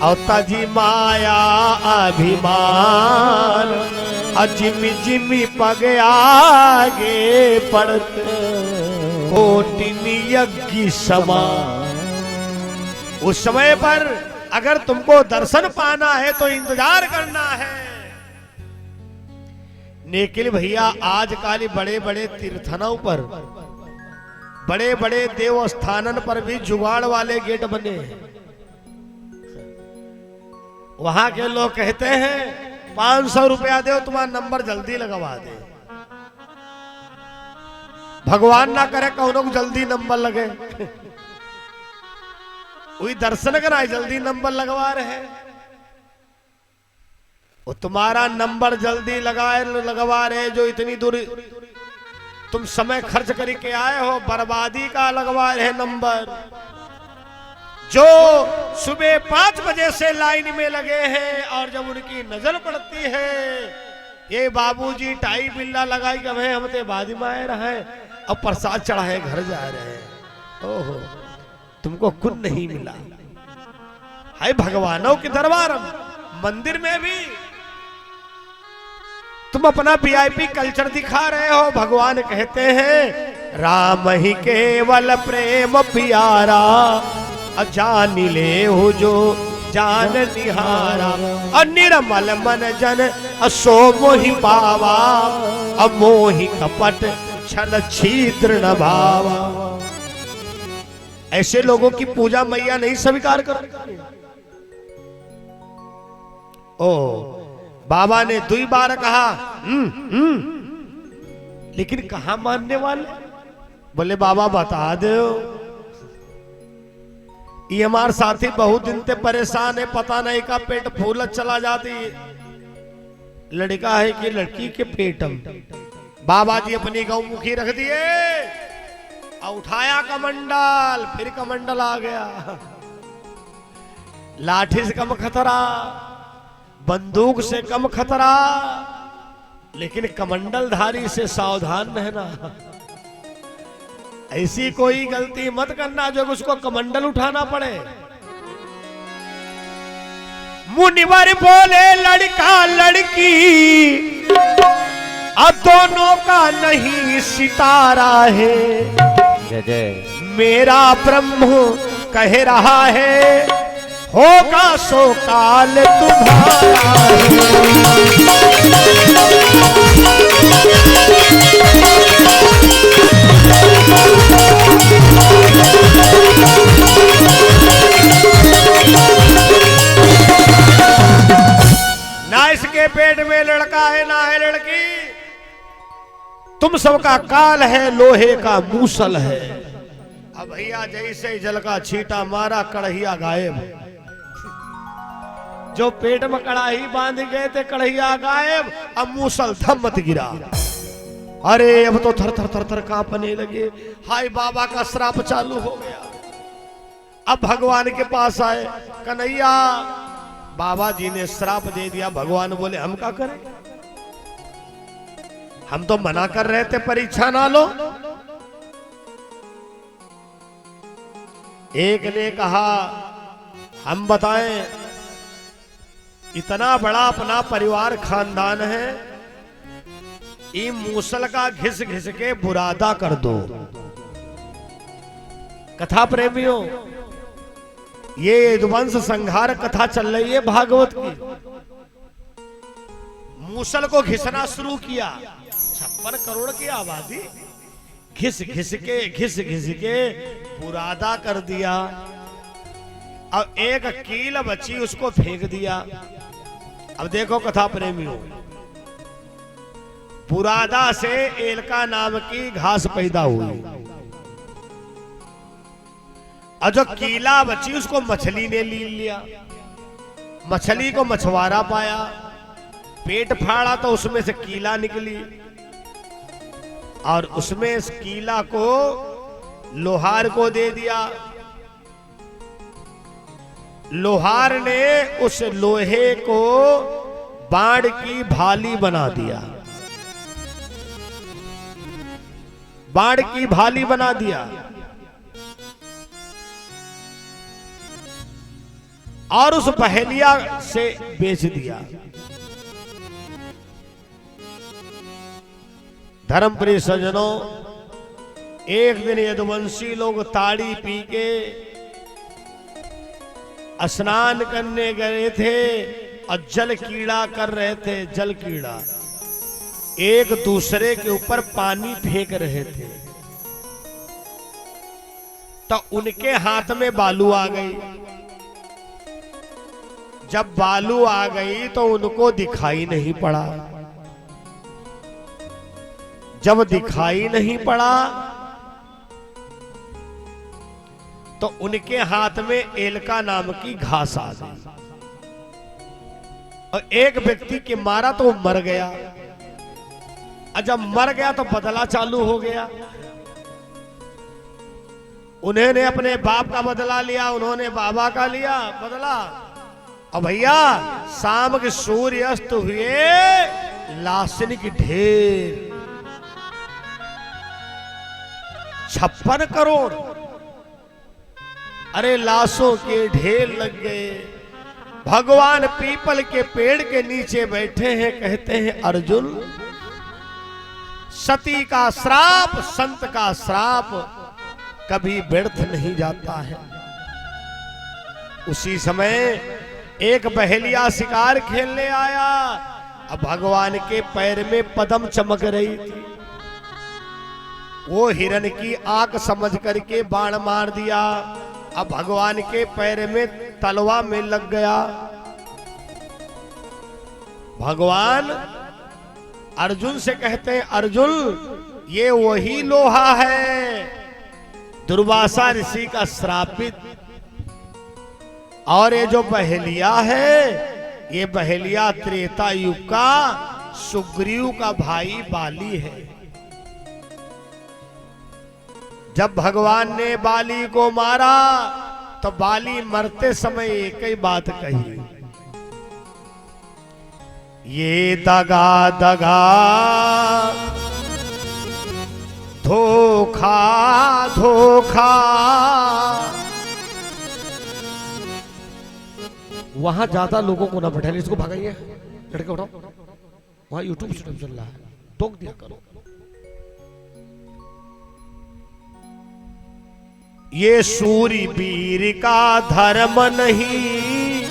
और तजी माया अभिमान जिमी जिमी पग आगे पड़ते कोटिनी यज्ञ समान। उस समय पर अगर तुमको दर्शन पाना है तो इंतजार करना है। निखिल भैया आजकल बड़े बड़े तीर्थनों पर बड़े बड़े देवस्थानन पर भी जुगाड़ वाले गेट बने हैं। वहां के लोग कहते हैं 500 रुपया दो तुम्हारा नंबर जल्दी लगवा दे। भगवान ना करे कौनों को जल्दी नंबर लगे वही दर्शन करा जल्दी नंबर लगवा रहे। वो तुम्हारा नंबर जल्दी लगवा रहे जो इतनी दूर तुम समय खर्च करके आए हो बर्बादी का लगवा रहे नंबर। जो सुबह 5 बजे से लाइन में लगे हैं और जब उनकी नजर पड़ती है ये बाबूजी टाई बिल्ला लगाई कि हम ते बादी में आए रहे और प्रसाद चढ़ाए घर जा रहे हैं। ओहो तुमको कुछ नहीं मिला। हाय भगवानों के दरबार मंदिर में भी तुम अपना वीआईपी कल्चर दिखा रहे हो। भगवान कहते हैं राम ही केवल प्रेम प्यारा जान ले हो जो जान निहारा निर्मल मन जन असो मोहि पावा अमोहि कपट छल छिद्र न भावा। ऐसे लोगों की पूजा मैया नहीं स्वीकार कर। ओ बाबा ने 2 बार कहा लेकिन कहा मानने वाले। बोले बाबा बता दो ये हमारे साथी बहुत दिन से परेशान है पता नहीं का पेट फूल चला जाती है। लड़का है कि लड़की के पेटम। बाबा जी अपनी गौमुखी रख दिए और उठाया कमंडल फिर कमंडल आ गया। लाठी से कम खतरा बंदूक से कम खतरा लेकिन कमंडलधारी से सावधान रहना। ऐसी कोई गलती मत करना जो उसको कमंडल उठाना पड़े। मुनिवर बोले लड़का लड़की अब दोनों का नहीं सितारा है। जय जय मेरा ब्रह्म कह रहा है होगा सो काल तुम्हारा ना इसके पेट में लड़का है ना है लड़की। तुम सबका काल है लोहे का मूसल है। अब भैया जैसे जल का छींटा मारा कढ़ैया गायब। जो पेट में कढ़ाई बांध गए थे कढ़ैया गायब। अब मूसल धम्मत गिरा। अरे अब तो थर थर थर थर कांपने लगे। हाय बाबा का श्राप चालू हो गया। अब भगवान के पास आए कन्हैया बाबा जी ने श्राप दे दिया। भगवान बोले हम क्या करें हम तो मना कर रहे थे परीक्षा ना लो। एक ने कहा हम बताएं इतना बड़ा अपना परिवार खानदान है ये मूसल का घिस घिस के बुरादा कर दो। कथा प्रेमियों ये यदुवंश संहार कथा चल रही है भागवत की। मूसल को घिसना शुरू किया। 56 करोड़ की आबादी घिस घिस के बुरादा कर दिया। अब एक कील बची उसको फेंक दिया। अब देखो कथा प्रेमियों पुरादा से एलका नाम की घास पैदा हुई और जो कीला बची उसको मछली ने ली लिया। मछली को मछुआरा पाया पेट फाड़ा तो उसमें से कीला निकली और उसमें इस कीला को लोहार को दे दिया। लोहार ने उस लोहे को बाण की भाली बना दिया। बाण की भाली बना दिया और उस पहेलिया से बेच दिया। धर्मप्रिय सज्जनों, एक दिन यदुवंशी लोग ताड़ी पी के स्नान करने गए थे और जल कीड़ा कर रहे थे। जल कीड़ा एक दूसरे के ऊपर पानी फेंक रहे थे, तो उनके हाथ में बालू आ गई। जब बालू आ गई तो उनको दिखाई नहीं पड़ा। जब दिखाई नहीं पड़ा तो उनके हाथ में एलका नाम की घास आ गई और एक व्यक्ति के मारा तो वो मर गया। और जब मर गया तो बदला चालू हो गया। उन्होंने अपने बाप का बदला लिया, उन्होंने बाबा का लिया बदला। और भैया शाम के सूर्य अस्त हुए, लाशनी की ढेर 56 करोड़, अरे लाशों के ढेर लग गए। भगवान पीपल के पेड़ के नीचे बैठे हैं, कहते हैं अर्जुन, सती का श्राप, संत का श्राप कभी व्यर्थ नहीं जाता है। उसी समय एक बहेलिया शिकार खेलने आया। अब भगवान के पैर में पद्म चमक रही थी। वो हिरण की आंख समझ करके बाण मार दिया। अब भगवान के पैर में तलवा में लग गया। भगवान अर्जुन से कहते हैं, अर्जुन ये वही लोहा है, दुर्वासा ऋषि का श्रापित। और ये जो बहेलिया है, ये बहेलिया त्रेता युग का सुग्रीव का भाई बाली है। जब भगवान ने बाली को मारा तो बाली मरते समय एक ही बात कही, ये दगा दगा धोखा धोखा। वहां ज्यादा लोगों को ना बैठाइए, इसको भगाइए, लड़के उठाओ। वहां यूट्यूब चल रहा है, टोक दिया करो। ये सूरवीर का धर्म नहीं,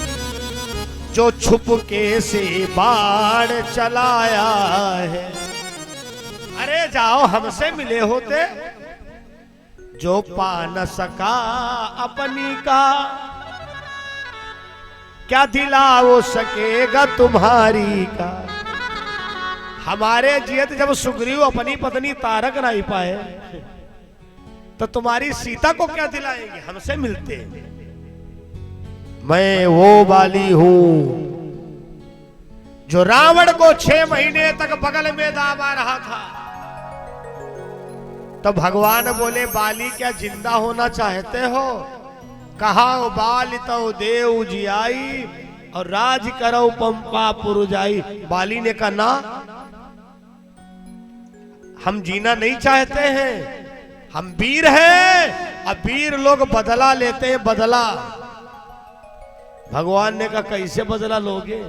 जो छुपके से बाण चलाया है। अरे जाओ हमसे मिले होते, जो पा न सका अपनी का, क्या दिला वो सकेगा तुम्हारी का। हमारे जियत जब सुग्रीव अपनी पत्नी तारक नहीं पाए तो तुम्हारी सीता को क्या दिलाएंगे, हमसे मिलते। मैं वो बाली हूं जो रावण को 6 महीने तक बगल में दाबा रहा था। तो भगवान बोले, बाली क्या जिंदा होना चाहते हो? कहा बाल तो देव जियाई और राज करो पंपा पुरजाई। बाली ने कहा ना, हम जीना नहीं चाहते हैं, हम वीर हैं। अब वीर लोग बदला लेते हैं, बदला। भगवान ने कहा कैसे बदला लोगे?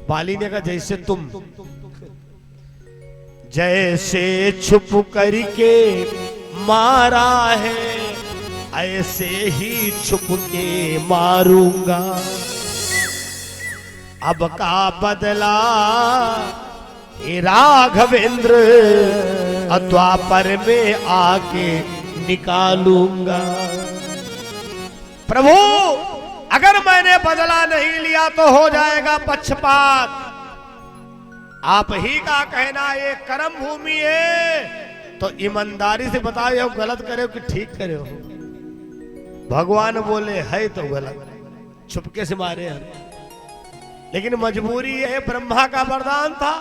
बाली ने कहा जैसे तुम, जैसे छुप करके मारा है ऐसे ही छुप के मारूंगा। अब का बदला ये राघवेंद्र द्वापर में आके निकालूंगा। प्रभु अगर मैंने बदला नहीं लिया तो हो जाएगा पक्षपात। आप ही का कहना ये कर्म भूमि है, तो ईमानदारी से बताओ गलत करे हो कि ठीक करे हो। भगवान बोले है तो गलत, छुपके से मारे हम, लेकिन मजबूरी है। ब्रह्मा का वरदान था,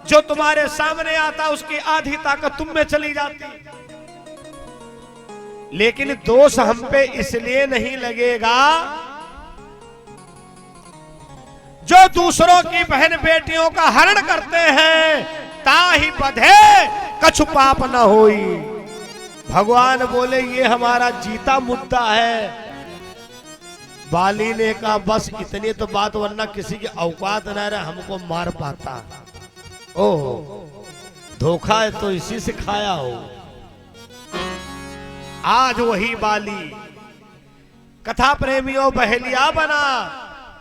जो तुम्हारे सामने आता उसकी आधी ताकत तुम में चली जाती। लेकिन दोष हम पे इसलिए नहीं लगेगा, जो दूसरों की बहन बेटियों का हरण करते हैं, ताहि बधे कछु पाप न होई। भगवान बोले ये हमारा जीता मुद्दा है। बाली ने कहा बस इतनी तो बात, वरना किसी की औकात न रहे हमको मार पाता। ओह धोखा है तो इसी से खाया हो। आज वही बाली कथा प्रेमियों बहेलिया बना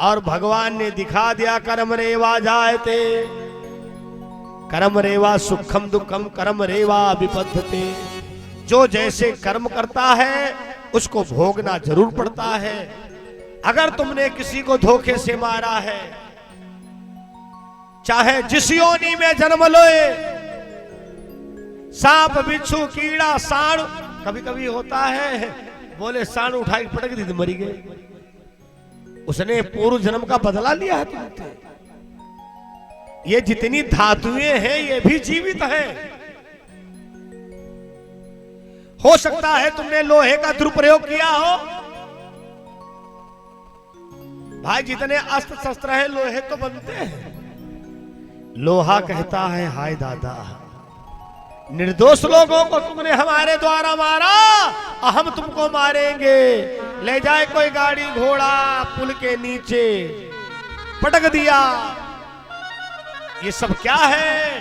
और भगवान ने दिखा दिया कर्म रेवा जायते, कर्म रेवा सुखम दुखम कर्म रेवा विपद्धते। जो जैसे कर्म करता है उसको भोगना जरूर पड़ता है। अगर तुमने किसी को धोखे से मारा है, चाहे जिस योनि में जन्म लोए, सांप बिच्छू कीड़ा साढ़, कभी कभी होता है बोले साढ़ उठाई पटक दी तो मरी गई, उसने पूर्व जन्म का बदला लिया है तुमसे। ये जितनी धातुएं हैं ये भी जीवित हैं। हो सकता है तुमने लोहे का दुरुपयोग किया हो। भाई जितने अस्त्र शस्त्र हैं लोहे तो बनते हैं। लोहा कहता है हाय दादा, निर्दोष लोगों को तुमने हमारे द्वारा मारा, हम तुमको मारेंगे। ले जाए कोई गाड़ी घोड़ा पुल के नीचे पटक दिया। ये सब क्या है?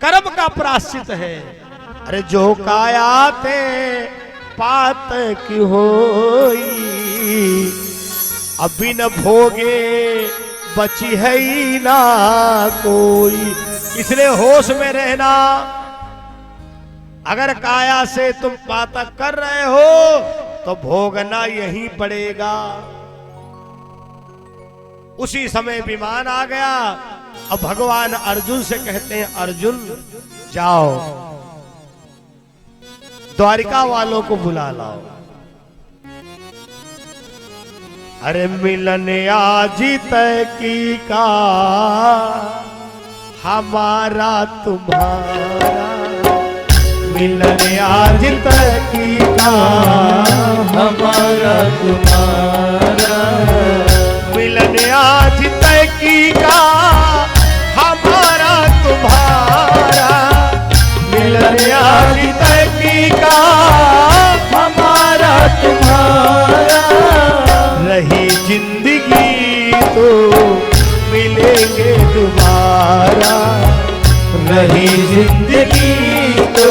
कर्म का प्रायश्चित है। अरे जो कायाते पात की होई, अभी न भोगे बची है ही ना कोई। इसलिए होश में रहना। अगर काया से तुम पातक कर रहे हो तो भोगना यही पड़ेगा। उसी समय विमान आ गया। अब भगवान अर्जुन से कहते हैं अर्जुन जाओ द्वारिका वालों को बुला लाओ। अरे मिलन आज तय की का हमारा तुम्हारा, मिलन आज तय की का हमारा तुम्हारा, मिलन आज तय की का हमारा तुम्हारा, मिलन आज तय की का हमारा तुम्हारा। रही जिंदगी तो मिलेंगे दोबारा, रही जिंदगी तो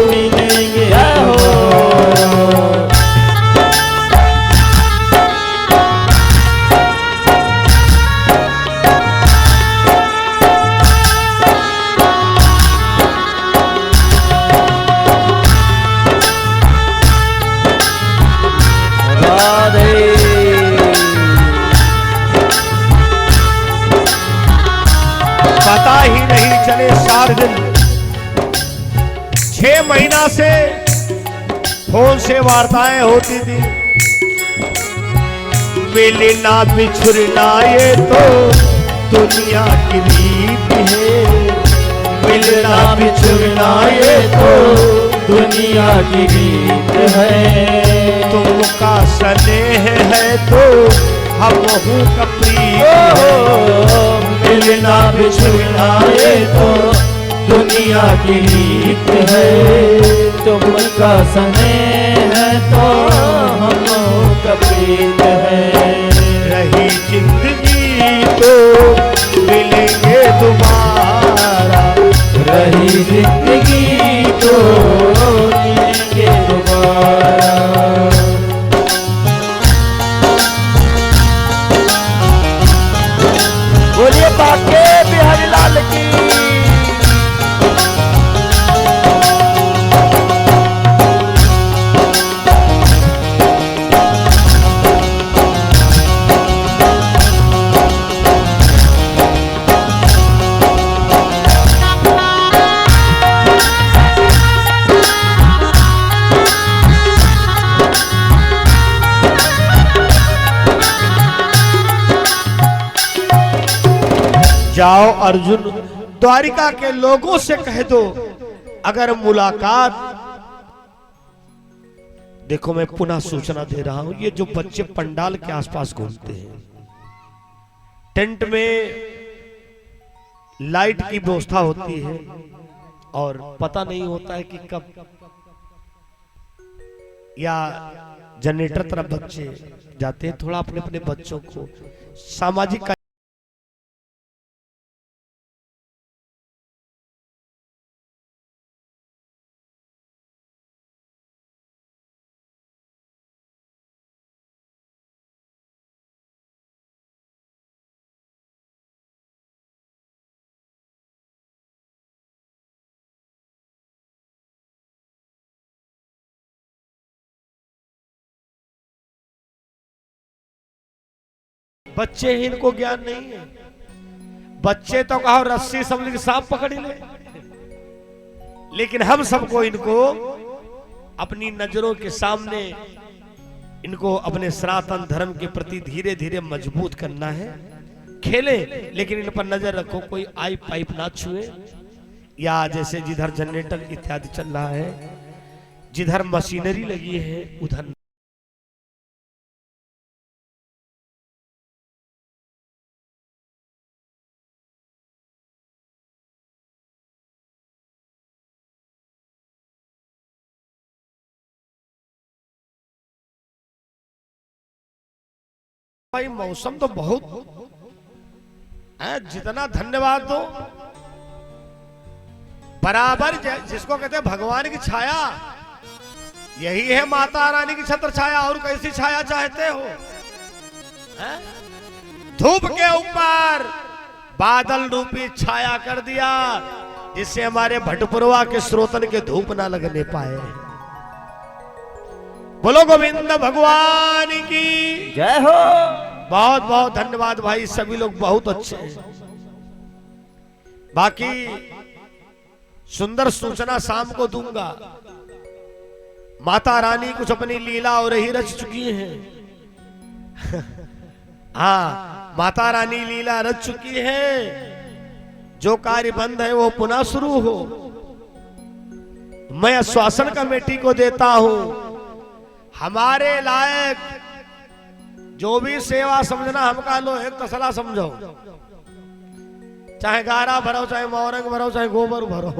मिलेंगे दोबारा। पता ही नहीं चले 4 दिन 6 महीना से फोन से वार्ताएं होती थी। मिलना बिछुड़ना ये तो दुनिया की रीत है, मिलना बिछुड़ना ये तो दुनिया की रीत है। तुमका स्नेह है तो हम हूँ का प्रीत है। मिलना बिछुड़ना ये तो दुनिया की रीत है। तुमका स्नेह है तो हम का प्रीत है। रही जिंदगी तो मिलेंगे दोबारा, रही जिंदगी तो मिलेंगे दोबारा। बोलिए बाके बिहारी लाल की। जाओ अर्जुन द्वारिका के लोगों से कह दो अगर मुलाकात, देखो मैं पुनः सूचना दे रहा हूं, ये जो बच्चे पंडाल के आसपास घूमते हैं, टेंट में लाइट की व्यवस्था होती है, और पता नहीं होता है कि कब या जनरेटर तरफ बच्चे जाते हैं। थोड़ा अपने अपने बच्चों को सामाजिक बच्चे ही इनको ज्ञान नहीं है। बच्चे तो कहो रस्सी समझ के सांप पकड़ ले, लेकिन हम सबको इनको अपनी नजरों के सामने इनको अपने सनातन धर्म के प्रति धीरे धीरे मजबूत करना है। खेले लेकिन इन पर नजर रखो, कोई आई पाइप ना छुए, या जैसे जिधर जनरेटर इत्यादि चल रहा है, जिधर मशीनरी लगी है उधर भाई मौसम तो बहुत है, जितना धन्यवाद दो बराबर। जिसको कहते हैं भगवान की छाया, यही है माता रानी की छत्र छाया। और कैसी छाया चाहते हो? धूप के ऊपर बादल रूपी छाया कर दिया, जिससे हमारे भटपुरवा के स्रोतन के धूप ना लगने पाए। बोलो गोविंद भगवान की जय हो। बहुत बहुत धन्यवाद भाई, सभी लोग बहुत अच्छे हैं। बाकी सुंदर सूचना शाम को दूंगा। माता रानी कुछ अपनी लीला और ही रच चुकी हैं। हाँ, माता रानी लीला रच चुकी है। जो कार्य बंद है वो पुनः शुरू हो। मैं आश्वासन कमेटी को देता हूं, हमारे लायक जो भी सेवा समझना हमका लो एक तसला समझो, चाहे गारा भरो, चाहे मोरंग भरो, चाहे गोबर भरो।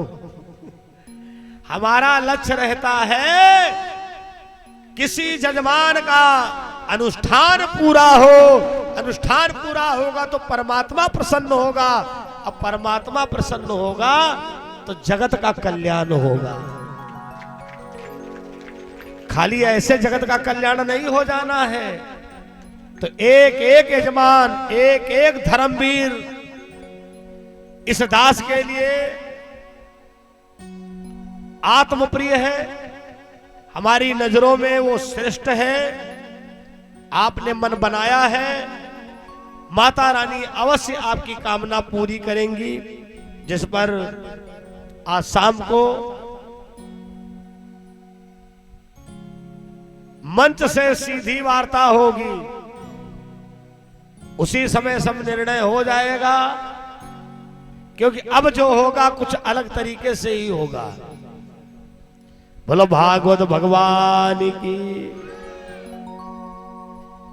हमारा लक्ष्य रहता है किसी जजमान का अनुष्ठान पूरा हो। अनुष्ठान पूरा होगा तो परमात्मा प्रसन्न होगा, अब परमात्मा प्रसन्न होगा तो जगत का कल्याण होगा। खाली ऐसे जगत का कल्याण नहीं हो जाना है, तो एक एक यजमान, एक एक धर्मवीर इस दास के लिए आत्मप्रिय है। हमारी नजरों में वो श्रेष्ठ है। आपने मन बनाया है, माता रानी अवश्य आपकी कामना पूरी करेंगी। जिस पर आज शाम को मंच से सीधी वार्ता होगी, उसी समय सब निर्णय हो जाएगा। क्योंकि अब जो होगा कुछ अलग तरीके से ही होगा। बोलो भागवत भगवान की।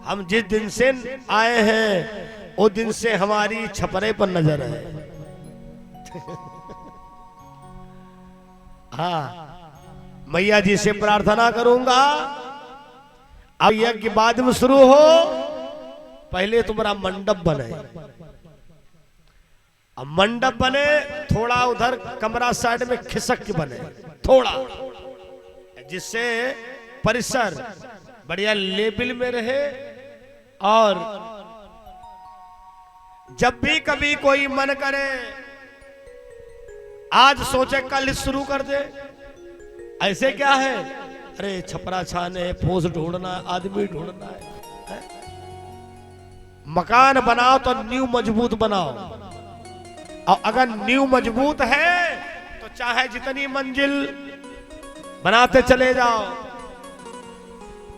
हम जिस दिन से आए हैं उस दिन से हमारी छपरे पर नजर है। हाँ, मैया जी से प्रार्थना करूंगा, अब यज्ञ बाद में शुरू हो, पहले तुम्हारा मंडप बने। अब मंडप बने, थोड़ा उधर कमरा साइड में खिसक के बने थोड़ा, जिससे परिसर बढ़िया लेवल में रहे। और जब भी कभी कोई मन करे, आज सोचे कल शुरू कर दे, ऐसे क्या है, अरे छपरा छाने, फूस ढूंढना, आदमी ढूंढना है। मकान बनाओ तो नींव मजबूत बनाओ, और अगर नींव मजबूत है तो चाहे जितनी मंजिल बनाते चले जाओ।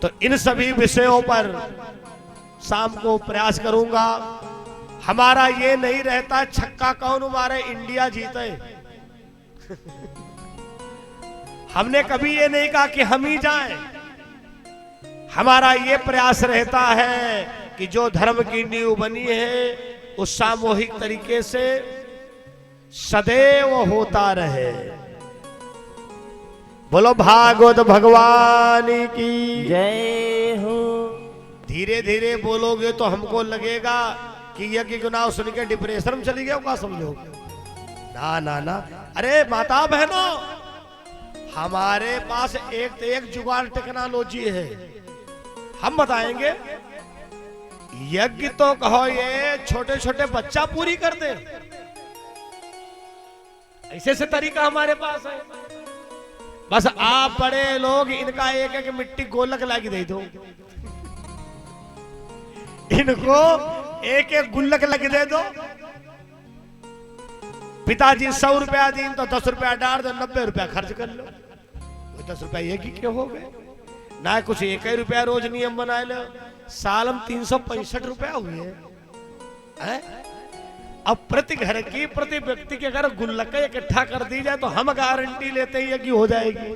तो इन सभी विषयों पर शाम को प्रयास करूंगा। हमारा ये नहीं रहता छक्का कौन मारे इंडिया जीते। हमने कभी ये नहीं कहा कि हम ही जाएं। हमारा ये प्रयास रहता है कि जो धर्म की नींव बनी है उस सामूहिक तरीके से सदैव होता रहे। बोलो भागवत भगवान की जय हो। धीरे धीरे बोलोगे तो हमको लगेगा कि यज्ञ गुनाह सुन के डिप्रेशन में चली गए, क्या समझोगे? ना ना ना, अरे माता बहनों, हमारे पास एक एक जुगाड़ टेक्नोलॉजी है, हम बताएंगे। यज्ञ तो कहो ये छोटे छोटे बच्चा पूरी कर दे, ऐसे से तरीका हमारे पास है। बस आप बड़े लोग इनका एक एक मिट्टी गोलक लागी दे दो, इनको एक एक गुल्लक लग दे दो। पिताजी 100 रुपया दिन तो 10 रुपया डाल दो, 90 रुपया खर्च कर लो, वो 10 रुपया ये की क्यों हो गए ना? कुछ 1 रुपया रोज नियम बना लो, साल में 365 रुपया हुए हैं। अब प्रति घर की प्रति व्यक्ति के अगर गुल्लक इकट्ठा कर दी जाए तो हम गारंटी लेते हैं कि हो जाएगी।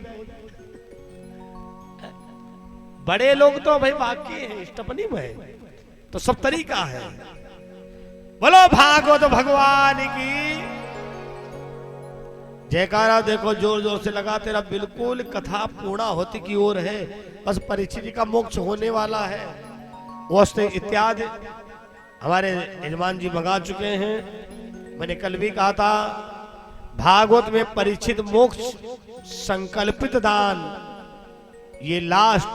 बड़े लोग तो भाई बाकी है, स्टपनी में तो सब तरीका है। बोलो भागवत भगवान की जयकारा। देखो जोर जोर से लगा, तेरा बिल्कुल कथा पूर्णा होती की ओर है। बस परीक्षित जी का मोक्ष होने वाला है, वस्त्र इत्यादि हमारे यजमान जी मंगा चुके हैं। मैंने कल भी कहा था भागवत में परीक्षित मोक्ष संकल्पित दान, ये लास्ट,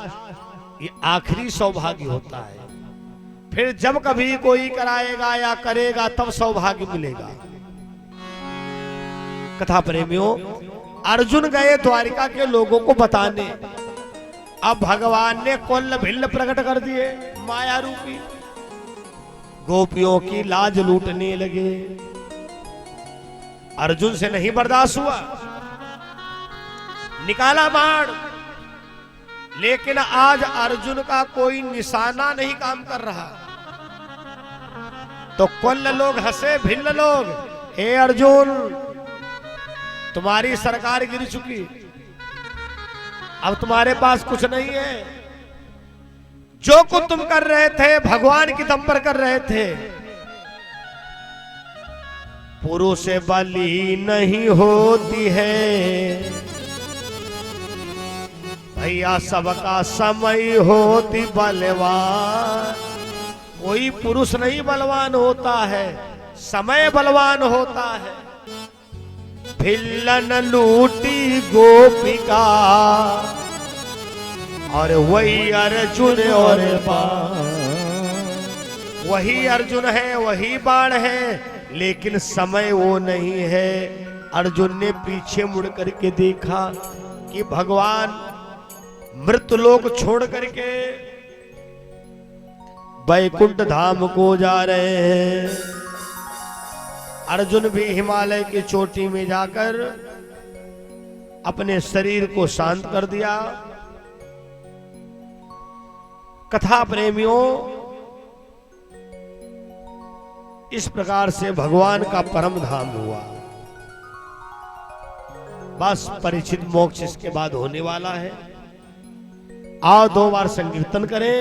ये आखिरी सौभाग्य होता है। फिर जब कभी कोई कराएगा या करेगा तब सौभाग्य मिलेगा। कथा प्रेमियों, अर्जुन गए द्वारिका के लोगों को बताने, अब भगवान ने कोल्ल भिल्ल प्रकट कर दिए माया रूपी, गोपियों की लाज लूटने लगे। अर्जुन से नहीं बर्दाश्त हुआ, निकाला बाण, लेकिन आज अर्जुन का कोई निशाना नहीं काम कर रहा। तो कोल्ल लोग हंसे, भिल्ल लोग, हे अर्जुन तुम्हारी सरकार गिर चुकी, अब तुम्हारे पास कुछ नहीं है। जो कुछ तुम कर रहे थे भगवान की दम पर कर रहे थे। पुरुष से बलि नहीं होती है भैया, सबका समय होती बलवान। कोई पुरुष नहीं बलवान होता है, समय बलवान होता है। भिल्लन लूटी गोपिका और वही अर्जुन और वही अर्जुन है, वही बाण है, लेकिन समय वो नहीं है। अर्जुन ने पीछे मुड़ करके देखा कि भगवान मृतलोक छोड़ करके वैकुंठ धाम को जा रहे हैं। अर्जुन भी हिमालय की चोटी में जाकर अपने शरीर को शांत कर दिया। कथा प्रेमियों, इस प्रकार से भगवान का परम धाम हुआ। बस परीक्षित मोक्ष इसके बाद होने वाला है। आओ 2 बार संकीर्तन करें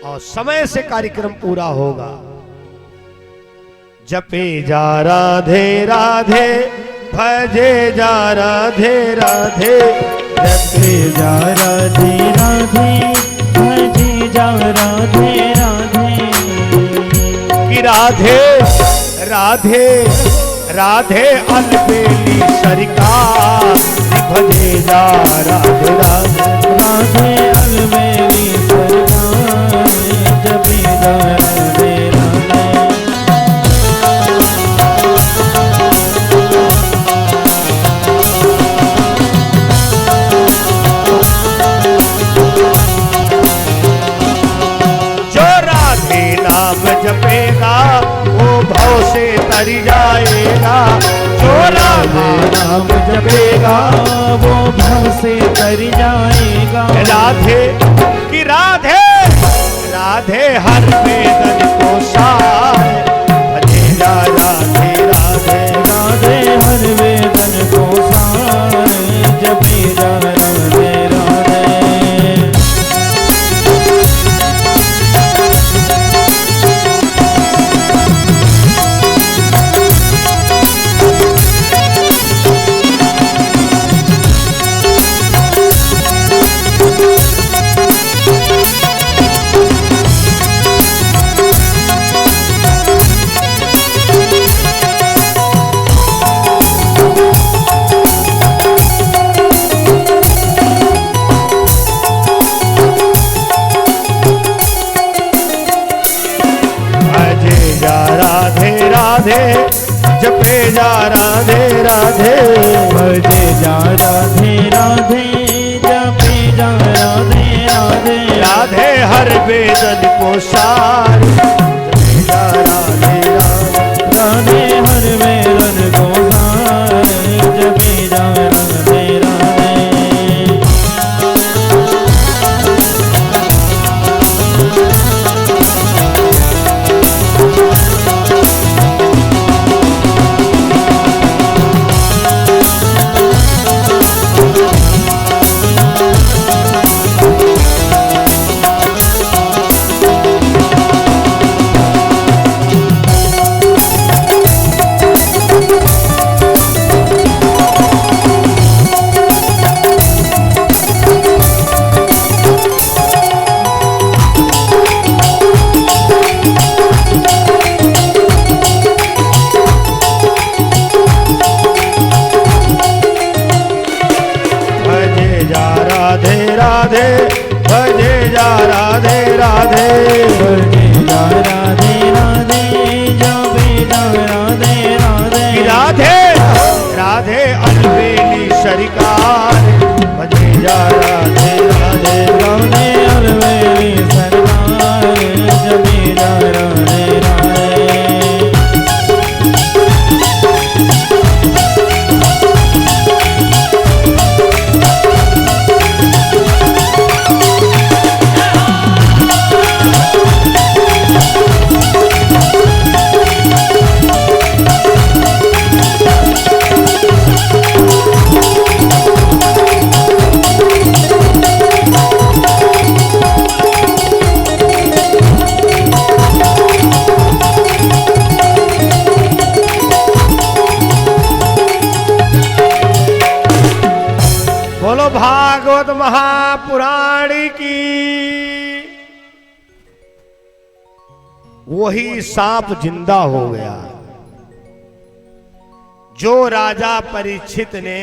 और समय से कार्यक्रम पूरा होगा। जपे जा राधे राधे, भजे जा राधे राधे, जपे जा राधे राधे, भजे जा राधे राधे। कि राधे राधे राधे अलबेली सरकार, भजे जा राधे राधे, राधे अलबेली सरकार, जपे जा राधे राधे। नाम जपेगा वो भव से तर जाएगा। जो राधे नाम जपेगा वो भव से तर जाएगा। राधे कि राधे राधे हर वेदन को सार, भजे जा राधे राधे, राधे हर वेदन को सार, जपे जा राधे राधे। हर वेदन को सार जपेजा राधे राधे राधे हर वेदन को सार जपेजा राधे राधे। राधे भजे जा राधे राधे भजे जा राधे राधे जपे जा राधे राधे राधे राधे अलबेली सरकार भजे जा राधे राधे राधे अलबेली सरकार जपे जा राधे राधे। बोलो भागवत महापुराण की। वही सांप जिंदा हो गया जो राजा परीक्षित ने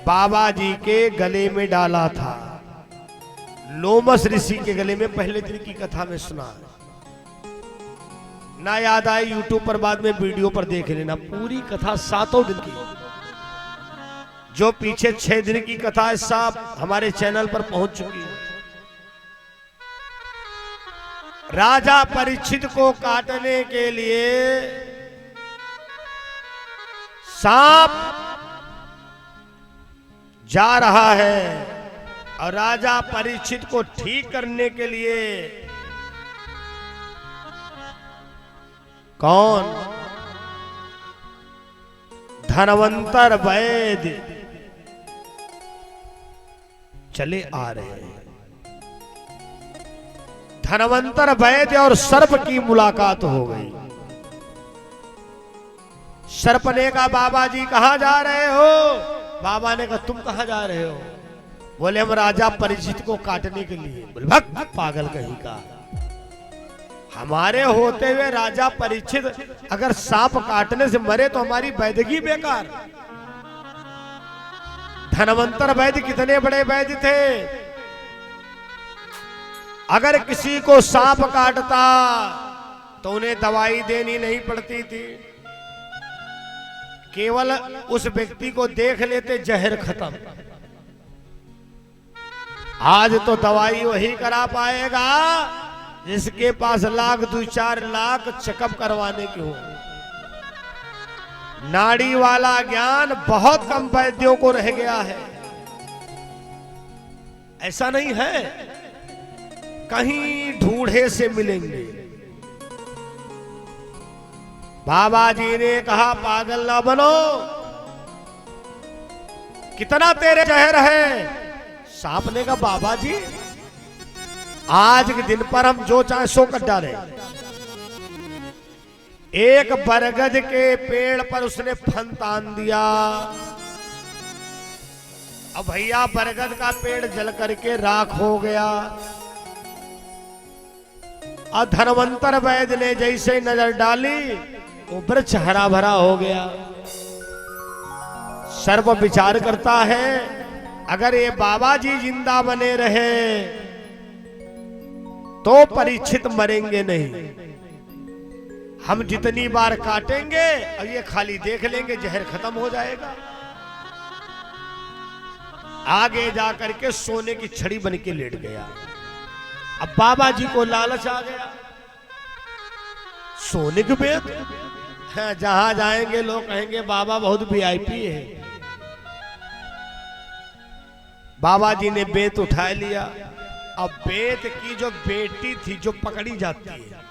बाबा जी के गले में डाला था। लोमस ऋषि के गले में पहले दिन की कथा में सुना। ना याद आए यूट्यूब पर बाद में वीडियो पर देख लेना। पूरी कथा 7 दिन की। जो पीछे 6 दिन की कथा है सब हमारे चैनल पर पहुंच चुकी है। राजा परीक्षित को काटने के लिए सांप जा रहा है और राजा परीक्षित को ठीक करने के लिए कौन? धनवंतर वैद्य चले आ रहे हैं। धनवंतर वैद्य और सर्प की मुलाकात हो गई। सर्प ने कहा बाबा जी कहां जा रहे हो? बाबा ने कहा तुम कहां जा रहे हो? बोले हम राजा परीक्षित को काटने के लिए। बोले भक्त पागल कहीं का। हमारे होते हुए राजा परीक्षित अगर सांप काटने से मरे तो हमारी वैदगी बेकार। धनवंतर वैद्य कितने बड़े वैद्य थे। अगर किसी को सांप काटता तो उन्हें दवाई देनी नहीं पड़ती थी। केवल उस व्यक्ति को देख लेते जहर खत्म। आज तो दवाई वही करा पाएगा जिसके पास लाख 2-4 लाख चेकअप करवाने की हो। नाड़ी वाला ज्ञान बहुत कम वैद्यों को रह गया है। ऐसा नहीं है कहीं ढूंढे से मिलेंगे। बाबा जी ने कहा पागल ना बनो। कितना तेरे जहर है? सांप ने कहा बाबा जी आज के दिन पर हम जो चाहे सो कर डालें। एक बरगद के पेड़ पर उसने फन तान दिया। अब भैया बरगद का पेड़ जल करके राख हो गया। और धनवंतर वैद्य ने जैसे नजर डाली वो वृक्ष हरा भरा हो गया। सर्प विचार करता है अगर ये बाबा जी जिंदा बने रहे तो परीक्षित मरेंगे नहीं। हम जितनी बार काटेंगे और ये खाली देख लेंगे जहर खत्म हो जाएगा। आगे जाकर के सोने की छड़ी बन के लेट गया। अब बाबा जी को लालच आ गया, सोने के बेत है, जहां जाएंगे लोग कहेंगे बाबा बहुत वीआईपी है। बाबा जी ने बेत उठा लिया। अब बेत की जो बेटी थी जो पकड़ी जाती है,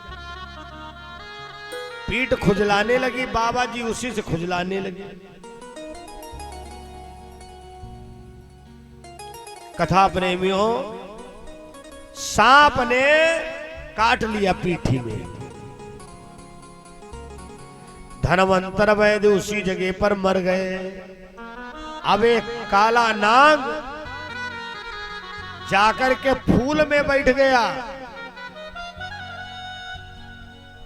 पीठ खुजलाने लगी, बाबा जी उसी से खुजलाने लगे। कथा प्रेमियों, सांप ने काट लिया पीठी में। धनवंतर वैद्य उसी जगह पर मर गए। अब एक काला नाग जाकर के फूल में बैठ गया।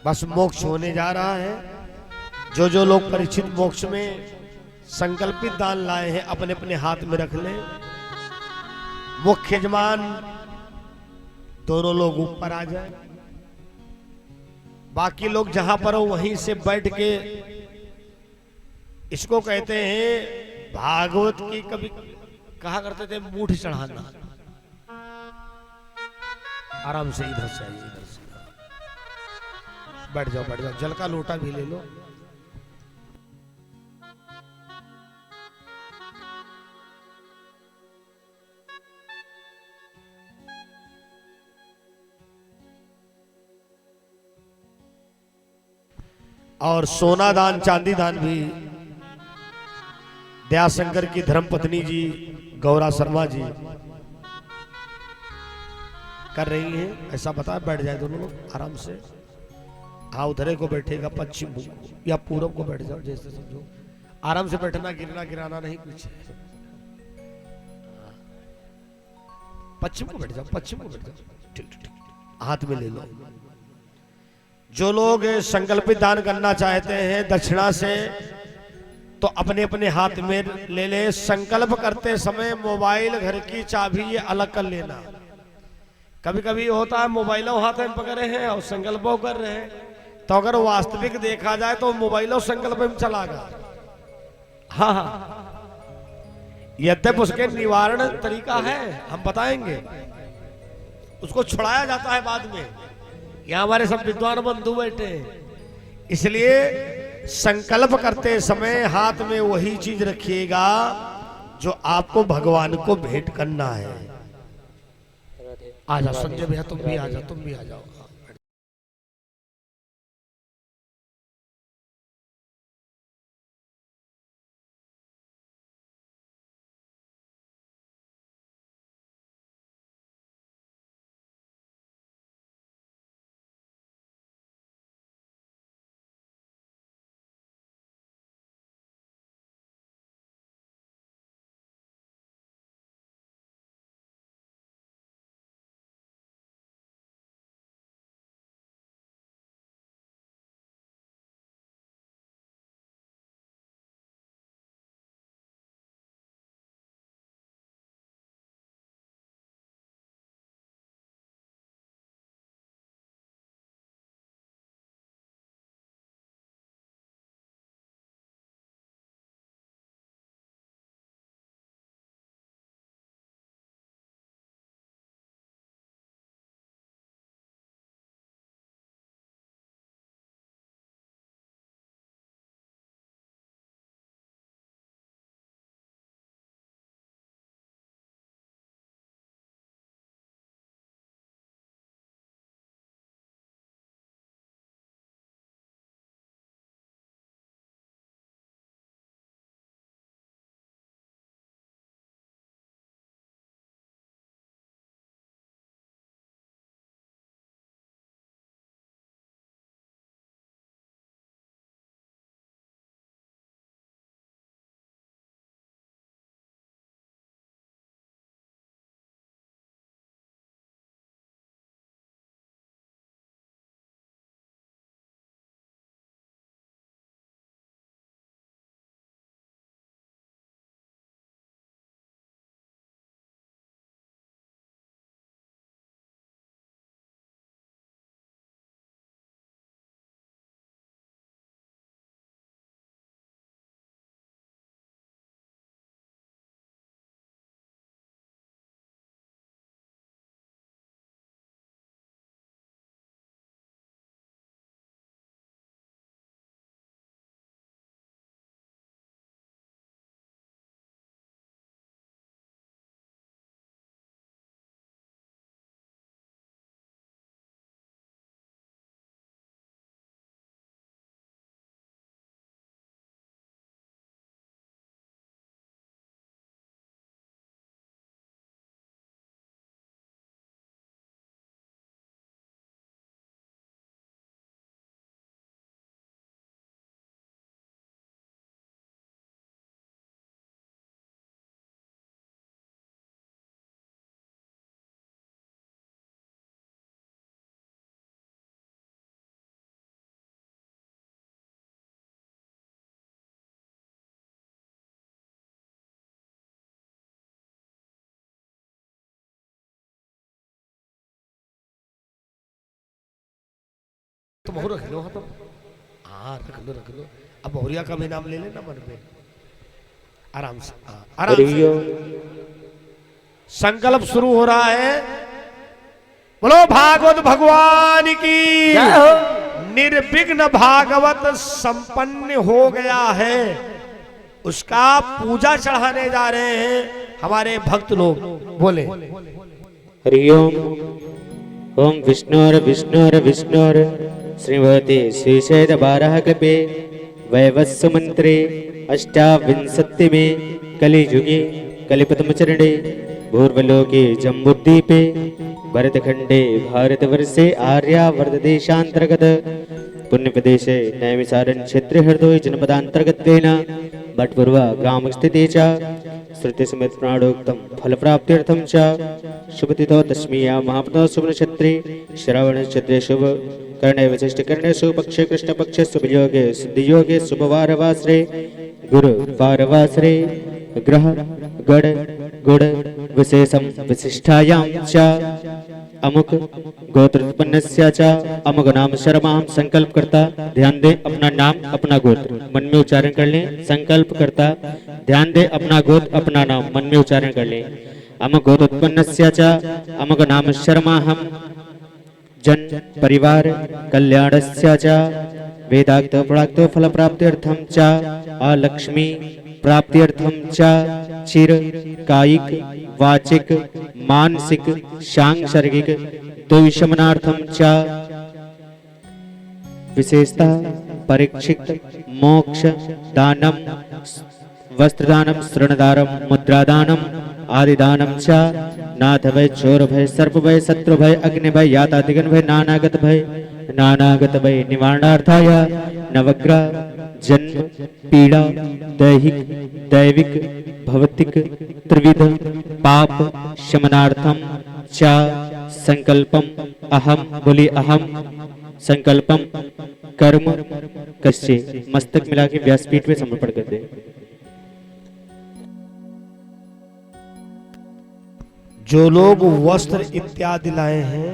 बस मोक्ष होने जा रहा है। जो जो लोग परीक्षित मोक्ष में संकल्पित दान लाए हैं अपने अपने हाथ में रख लें। मुख्य यजमान दोनों लोग ऊपर आ जाए, बाकी लोग जहां पर हो वहीं से बैठ के, इसको कहते हैं भागवत की कभी कहा करते थे मूठ चढ़ाना। आराम से इधर से आइए, इधर से बैठ जाओ, बैठ जाओ। जल का लोटा भी ले लो। और सोना दान चांदी दान भी दयाशंकर की धर्मपत्नी जी गौरा शर्मा जी कर रही हैं। ऐसा बता, बैठ जाए दोनों लोग आराम से। हाँ, उधरे को बैठेगा, पश्चिम या पूरब को बैठ जाओ, जैसे समझो। आराम से बैठना, गिरना गिराना नहीं कुछ। पश्चिम को बैठ जाओ, पश्चिम को बैठ जाओ। ठीक ठीक, हाथ में ले लो। जो लोग संकल्पित दान करना चाहते हैं दक्षिणा से, तो अपने अपने हाथ में ले ले। संकल्प करते समय मोबाइल, घर की चाबी ये अलग कर लेना। कभी कभी होता है मोबाइलों हाथ में पकड़े हैं और संकल्पों कर रहे हैं, तो अगर वास्तविक देखा जाए तो मोबाइलों संकल्प में चला गया। हाँ हाँ, यद्यप उसके निवारण तरीका है, हम बताएंगे। उसको छुड़ाया जाता है बाद में। यहाँ हमारे सब विद्वान बंधु बैठे हैं, इसलिए संकल्प करते समय हाथ में वही चीज रखिएगा जो आपको भगवान को भेंट करना है। आ जाओ संजय भैया, तुम भी आ जाओ, तुम भी आ जाओ। तुम हो रख लो, हाँ तुम, हाँ रख लो। अब बहुरिया का भी नाम ले लेना मन में, आराम से, हाँ, आराम से। संकल्प शुरू हो रहा है। बोलो भागवत भगवान की। निर्विघ्न भागवत संपन्न हो गया है, उसका पूजा चढ़ाने जा रहे हैं हमारे भक्त लोग। बोले हरि ओम। ओम विष्णुर विष्णुर विष्णुर श्रीमते श्रीशैल बारह कृपे वैवस्व मंत्रे अष्टाविंशति में कलियुगे कलिपतम चरणे भूर्वलोके जम्बुद्वीपे भरतखंडे भारतवर्षे आर्यावर्त देशांतर्गत पुण्यप्रदेशे नैमिसारण्य क्षेत्रे हृदय जनपदांतर्गत्वेन भट्टपूर्वा ग्राम स्थिते च श्रुति समेत प्राणोक्तम फल प्राप्त्यर्थम च शुभतिथौ दशमीया महाप्रदो शुभ नक्षत्रे श्रवण नक्षत्रे शुभ कर्णे वशिष्ठ कर्णे शुभ पक्षे कृष्ण पक्षे शुभ योगे सिद्धि योगे शुभ वारवासरे गुरु वारवासरे ग्रह गण गुण विशेषम विशिष्टायां च अमुक गोत्रोत्पन्नस्य च अमुक नाम शर्मा। हम संकल्प करता ध्यान दे अपना नाम अपना गोत्र मन में उच्चारण कर लें। संकल्प करता ध्यान दे अपना गोत्र अपना नाम मन में उच्चारण कर लें। अमुक गोत्रोत्पन्नस्य च अमुक नाम शर्मा। हम जन परिवार कल्याणस्य च वेदाक्त प्राक्त फल प्राप्त्यर्थम च अलक्ष्मी प्राप्त्यर्थम च चिर कायिक वाचिक मानसिक सांसर्गिक दुष्मनार्थम च विशेषतः परीक्षित मोक्ष दानम वस्त्रदानम श्रणदारम मुद्रादानम आदिदानम च नाथ भय चोर भय सर्प भय शत्रु भय अग्नि भय यातादिगन भय नानागत भय निवारणार्थाय नवग्रह जन्म पीड़ा दैहिक दैविक भौतिक त्रिविध पाप शमनार्थम च संकल्पम अहम। बोली अहम संकल्पम कर्म कश्चे मस्तक मिला के व्यासपीठ में समर्पण कर दे। जो लोग वस्त्र इत्यादि लाए हैं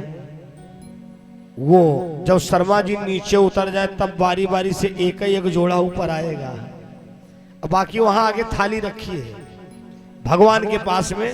वो जब शर्मा जी नीचे उतर जाए तब बारी बारी से एक ही एक जोड़ा ऊपर आएगा। अब बाकी वहां आगे थाली रखी है भगवान के पास में।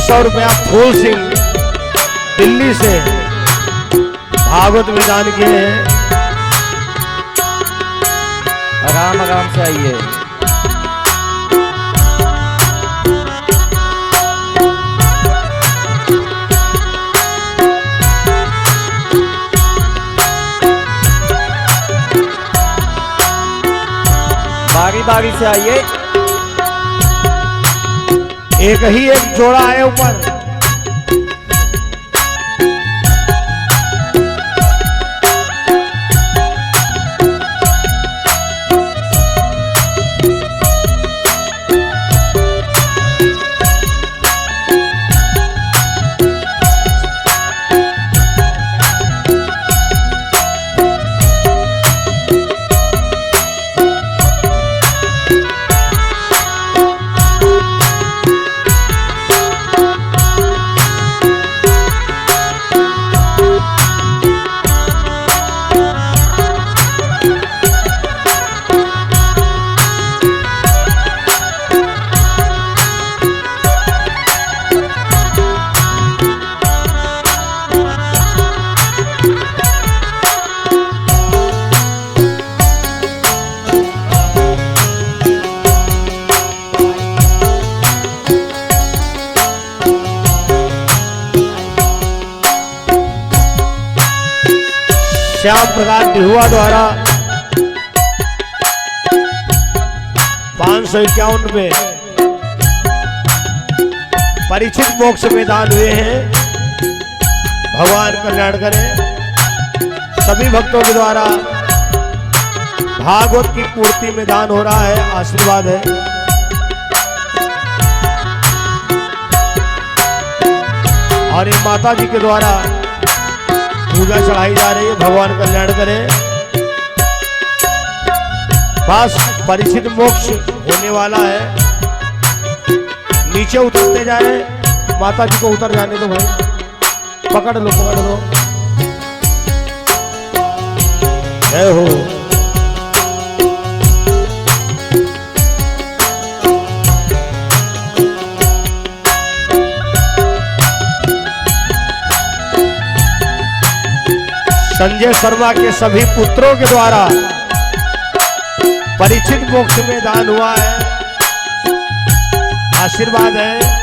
₹100 फूल सिंह दिल्ली से भागवत में दान किए हैं। आराम आराम से आइए। बारी बारी से आइए। एक ही एक जोड़ा है ऊपर। श्याम प्रकाश बिहुआ द्वारा 551 में परीक्षित मोक्ष में दान हुए हैं। भगवान कल्याण करें। सभी भक्तों के द्वारा भागवत की पूर्ति में दान हो रहा है, आशीर्वाद है। और ये माता जी के द्वारा पूजा चढ़ाई जा रही है। भगवान कल्याण करें। बस परीक्षित मोक्ष होने वाला है। नीचे उतरते जाए, माता जी को उतर जाने दो भाई। पकड़ लो पकड़ लो। जय हो। संजय शर्मा के सभी पुत्रों के द्वारा परीक्षित मोक्ष में दान हुआ है, आशीर्वाद है।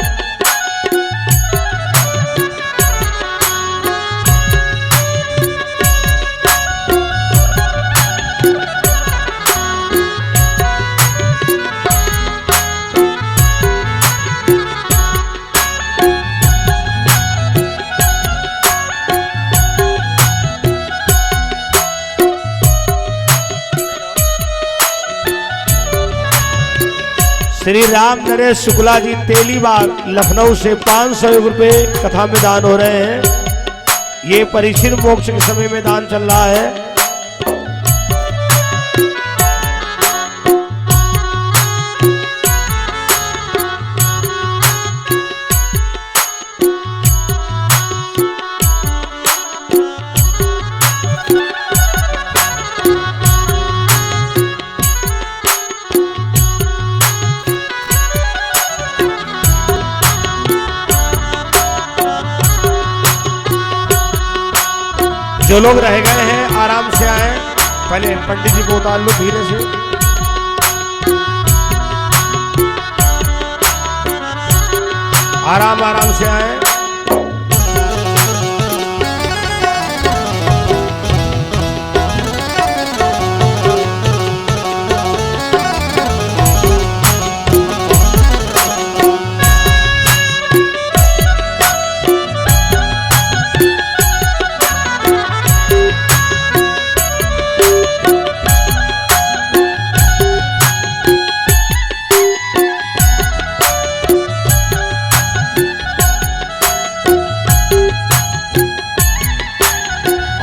श्री राम नरेश शुक्ला जी तेलीबाग लखनऊ से 500 रुपए कथा में दान हो रहे हैं। ये परीक्षित मोक्ष के समय में दान चल रहा है। जो लोग रह गए हैं आराम से आए। पहले पंडित जी को उतार लो धीरे से। आराम आराम से आए।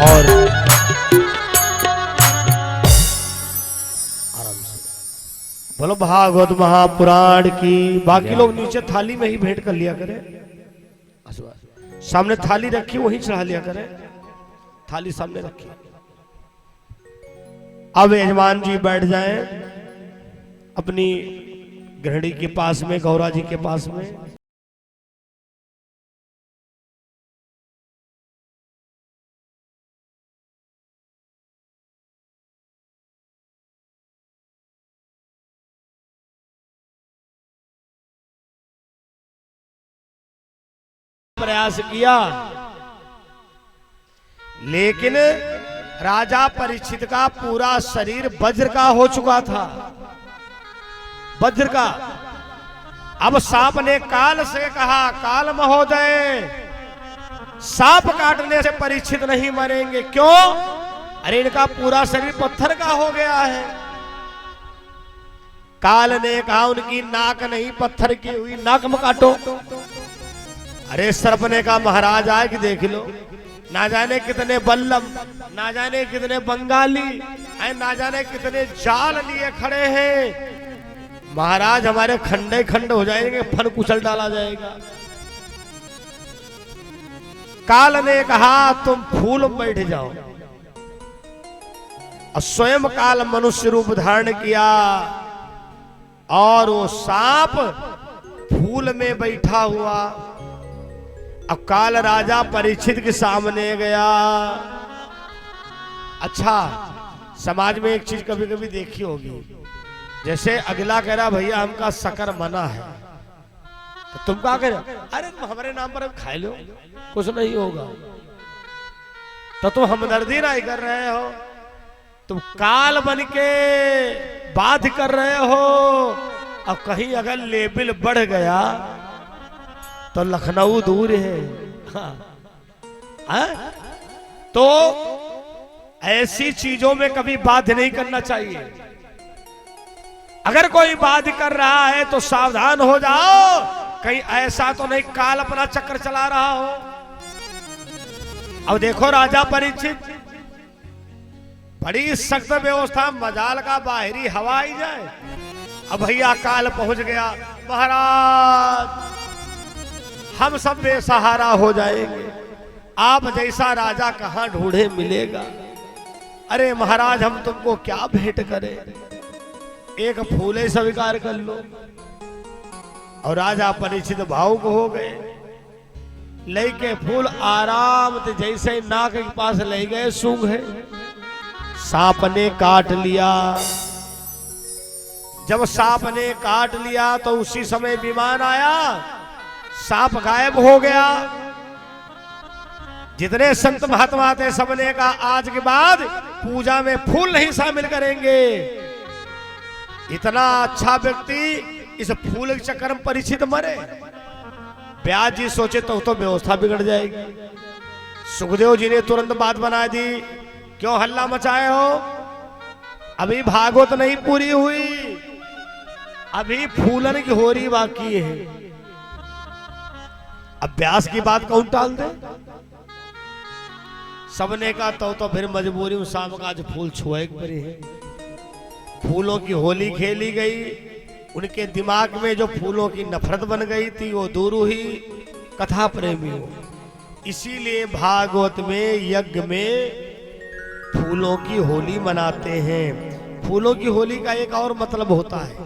और आराम से बोलो भागवत महापुराण की। बाकी लोग नीचे थाली में ही भेंट कर लिया करें। सामने थाली रखी वहीं चढ़ा लिया करें। थाली सामने रखी। अब यजमान जी बैठ जाएं अपनी गृहिणी के पास में, गौरा जी के पास में। प्रयास किया, लेकिन राजा परीक्षित का पूरा शरीर वज्र का हो चुका था। वज्र का। अब सांप ने काल से कहा, काल महोदय, सांप काटने से परीक्षित नहीं मरेंगे। क्यों? अरे इनका पूरा शरीर पत्थर का हो गया है। काल ने कहा, उनकी नाक नहीं पत्थर की हुई, नाक में काटो। अरे सर्प ने कहा, महाराज आए कि देख लो, ना जाने कितने बल्लम, ना जाने कितने बंगाली, ना जाने कितने जाल लिए खड़े हैं। महाराज हमारे खंडे खंड हो जाएंगे, फन कुचल डाला जाएगा। काल ने कहा, तुम फूल में बैठ जाओ। और स्वयं काल मनुष्य रूप धारण किया और वो सांप फूल में बैठा हुआ। अब काल राजा परीक्षित के सामने गया। अच्छा, समाज में एक चीज कभी कभी देखी होगी, जैसे अगला कह रहा, भैया हमका शक्कर मना है, तो तुम क्या कह रहे? अरे तुम हमारे नाम पर खा लो, कुछ नहीं होगा। तो तुम हमदर्दी नहीं कर रहे हो, तुम काल बन के बात कर रहे हो। अब कहीं अगर लेवल बढ़ गया तो लखनऊ दूर है। हाँ? तो ऐसी चीजों में कभी बाध्य नहीं करना चाहिए। अगर कोई बाध्य कर रहा है तो सावधान हो जाओ, कहीं ऐसा तो नहीं काल अपना चक्कर चला रहा हो। अब देखो राजा परीक्षित, बड़ी सख्त व्यवस्था, मजाल का बाहरी हवा आई जाए। अब भैया काल पहुंच गया, महाराज हम सब बेसहारा हो जाएंगे, आप जैसा राजा कहां ढूंढे मिलेगा। अरे महाराज हम तुमको क्या भेंट करें, एक फूल ही स्वीकार कर लो। और राजा परीक्षित भावुक हो गए, लेके फूल आराम से जैसे नाक के पास ले गए, सूंघ है, सांप ने काट लिया। जब सांप ने काट लिया तो उसी समय विमान आया, सांप गायब हो गया। जितने संत महात्मा थे सबने कहा आज के बाद पूजा में फूल नहीं शामिल करेंगे। इतना अच्छा व्यक्ति इस फूल के चक्कर में परीक्षित मरे। ब्यास जी सोचे तो व्यवस्था बिगड़ जाएगी। सुखदेव जी ने तुरंत बात बना दी, क्यों हल्ला मचाए हो, अभी भागवत नहीं पूरी हुई, अभी फूलन की होरी बाकी है। अब व्यास की बात कौन टाल दे। सबने कहा तो फिर मजबूरी में शाम का आज फूल छुए पड़े हैं। फूलों की होली खेली गई, उनके दिमाग में जो फूलों की नफरत बन गई थी वो दूर हुई। कथा प्रेमी हो, इसीलिए भागवत में यज्ञ में फूलों की होली मनाते हैं। फूलों की होली का एक और मतलब होता है,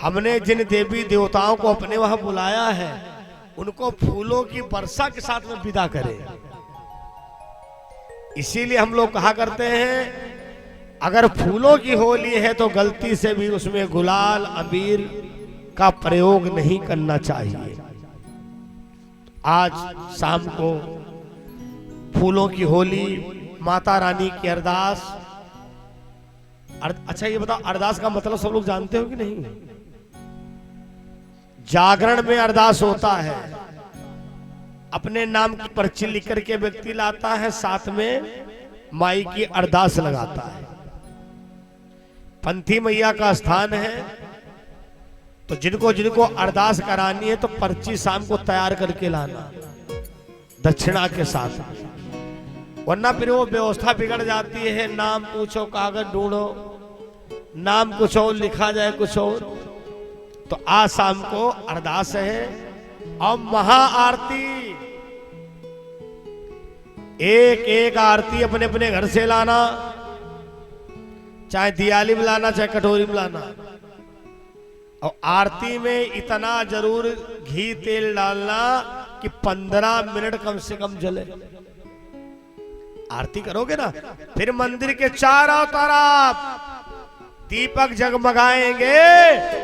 हमने जिन देवी देवताओं को अपने वहां बुलाया है उनको फूलों की वर्षा के साथ में विदा करें। इसीलिए हम लोग कहा करते हैं अगर फूलों की होली है तो गलती से भी उसमें गुलाल अबीर का प्रयोग नहीं करना चाहिए। आज शाम को फूलों की होली, माता रानी की अरदास। अच्छा ये बताओ, अरदास का मतलब सब लोग जानते हो कि नहीं? जागरण में अरदास होता है, अपने नाम की पर्ची लिख करके व्यक्ति लाता है, साथ में माई की अरदास लगाता है। पंथी मैया का स्थान है, तो जिनको जिनको अरदास करानी है तो पर्ची शाम को तैयार करके लाना दक्षिणा के साथ, वरना फिर वो व्यवस्था बिगड़ जाती है। नाम पूछो, कागज ढूंढो, नाम कुछ और लिखा जाए कुछ और। तो आज शाम को अरदास है और महाआरती, एक एक आरती अपने अपने घर से लाना, चाहे दियाली में लाना चाहे कटोरी में लाना। और आरती में इतना जरूर घी तेल डालना कि 15 मिनट कम से कम जले। आरती करोगे ना, फिर मंदिर के चारों तरफ दीपक जगमगाएंगे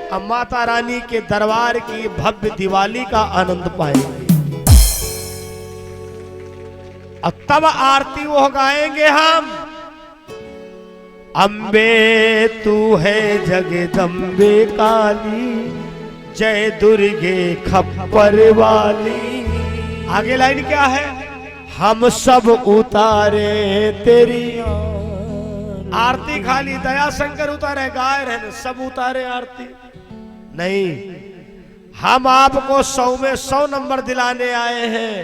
और माता रानी के दरबार की भव्य दिवाली का आनंद पाएंगे। और तब आरती वो गाएंगे हम, अम्बे तू है जगदम्बे काली, जय दुर्गे खप्पर वाली। आगे लाइन क्या है, हम सब उतारे तेरी आरती। खाली दया शंकर उतारे, गाय रहने सब उतारे आरती नहीं। हम आपको 100 में 100 नंबर दिलाने आए हैं।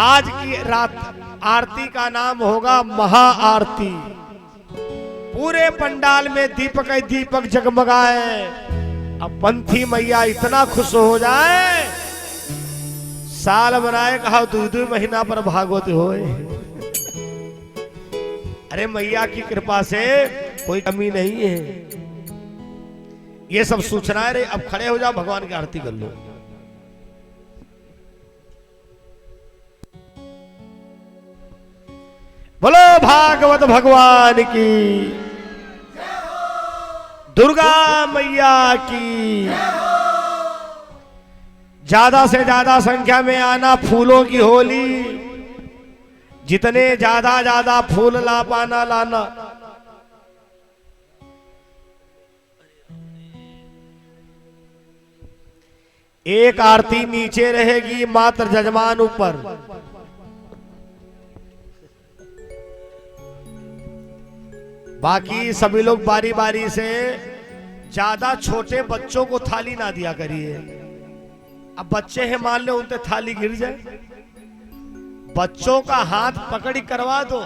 आज की रात आरती का नाम होगा महाआरती। पूरे पंडाल में दीपक ही दीपक जगमगाए। अब पंथी मैया इतना खुश हो जाए, साल बनाए कहा 2 महीना पर भागवत होए। अरे मैया की कृपा से कोई कमी नहीं है। ये सब सूचनाएं रे। अब खड़े हो जाओ, भगवान की आरती कर लो। बोलो भागवत भगवान की, दुर्गा मैया की। ज्यादा से ज्यादा संख्या में आना। फूलों की होली जितने ज्यादा फूल ला पाना लाना। एक आरती नीचे रहेगी, मात्र जजमान ऊपर। बाकी सभी लोग बारी बारी से, ज्यादा छोटे बच्चों को थाली ना दिया करिए। अब बच्चे हैं मान लो, उनसे थाली गिर जाए, बच्चों का हाथ पकड़ी करवा दो।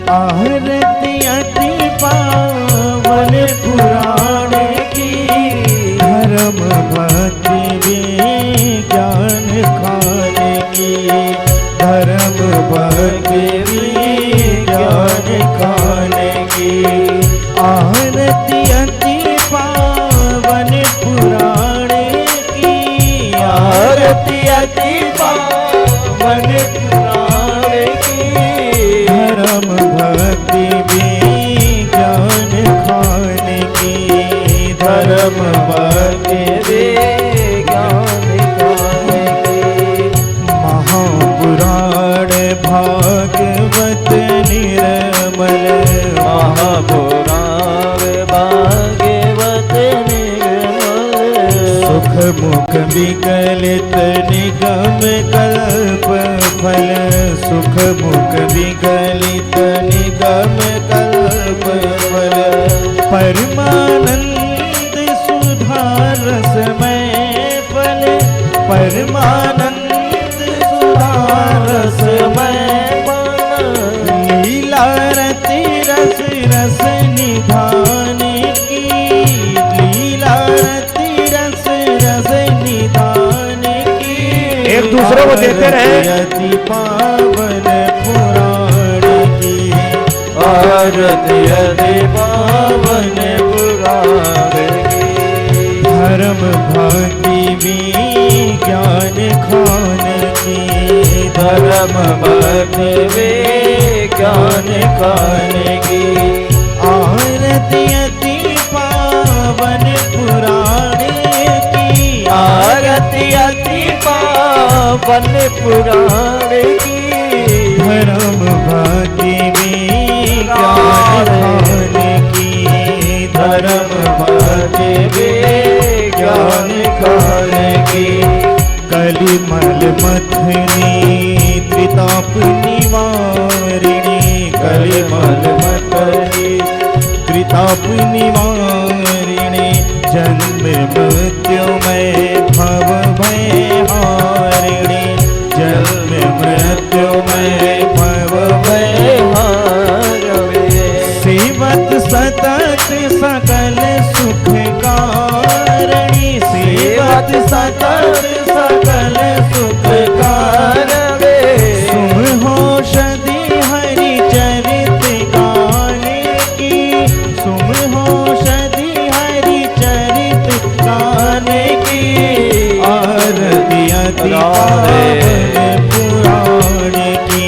आरती अति पावन पुराण की, धर्म भक्ति ज्ञान खाने की, धर्म भक्ति ज्ञान खाने की। आरती अति पावन पुराण की, आरती अति पावन पुराण की, धर्म भक्ति ज्ञान खाने की, धर्म भक्ति ज्ञान खाने की। महापुराण भागवत निर्मल, महापुराण भागवत निर्मल। सुख मुख विकलित निगम कल्प फल, सुख मुख विकलित निगम कल्प फल। परमानंद सुधा रसमय फल, परमानंद सुधा रसमय फल। लीला रति रस रस निधान की, लीला रति रस रस निधान की। एक दूसरे को देते रहे। अति पावन पुराण की, आरती अति पावन पुराण की। धर्म भक्ति ज्ञान खान की, धर्म भक्ति ज्ञान खान की। आरती अति पावन पुराण की, आरती अति पावन पुराण की। धर्म भक्ति ज्ञान खान की, धर्म भक्ति ज्ञान खान की। कलिमल मथनी त्रिताप निवारिणी, कलिमल मथनी त्रिताप निवारिणी। जन्म मृत्युमय भव भय हारिणी, जन्म मृत्युमय भव भय हारिणी। सेवत सतत सकल सुख कारणी, सेवत सतत सकल सुख कारणे। सुमहोषधि हरि चरित गाने की, सुमहोषधि हरि चरित गाने की। आरती अति पावन पुराण की,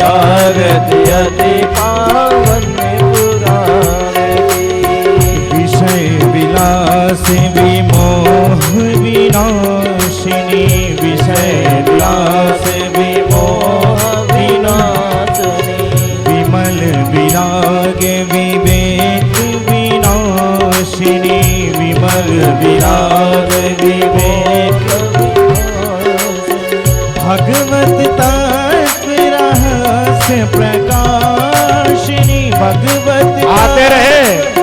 आरती अति पावन पुराण की। विषय विलास विमोह विनाश विराग विवेक भगवत तत्व रहस्य प्रकाशिनी भगवत आते रहे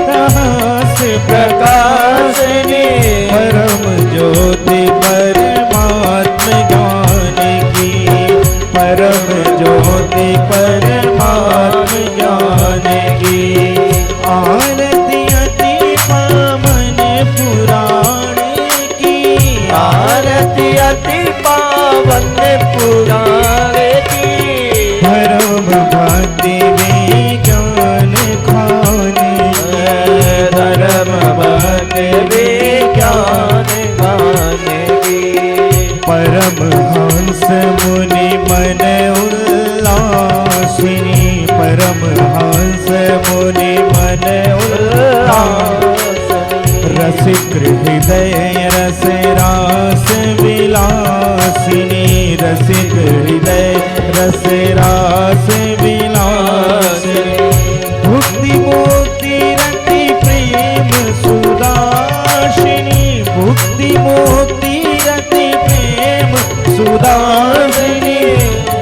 रहस्य प्रकाशिनी परम ज्योति परमात्म ज्ञान की परम ज्योति परमात्म ज्ञान की आरती अति पावन पुराण की आरती अति पावन पुराण की परम भक्ति विज्ञान खाने धर्म भक्ति विज्ञान गाने की परम हंस मुनि मन उल्लासिनी परम हंस मुनि मन उल्लास रसिक हृदय रस रास विलासिनी रसिक हृदय रस रास विलासिनी भुक्ति मुक्ति रति प्रेम सुदाशिनी भुक्ति मुक्ति रति प्रेम सुदाशिनी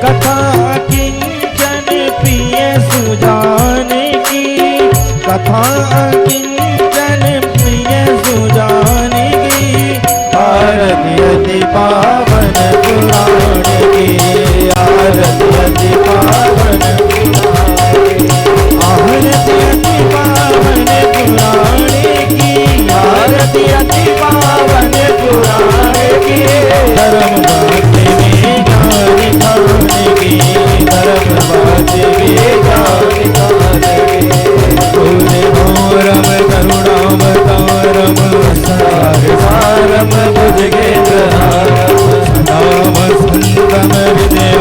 कथा किंचन प्रिय सुजान की कथा किंचन प्रिय सुजान की आरती अति पावन पुराण की आरती अति पावन आरती अति पावन पुराण की आरती अति पावन पुराण की धर्म भक्ति में ज्ञान खाने की धर्म भक्ति में ज्ञान खाने की पूरे घोरम करुणावतारम सार सारम भुजगेन्द्रहारम सदाम सुन्दम हृदय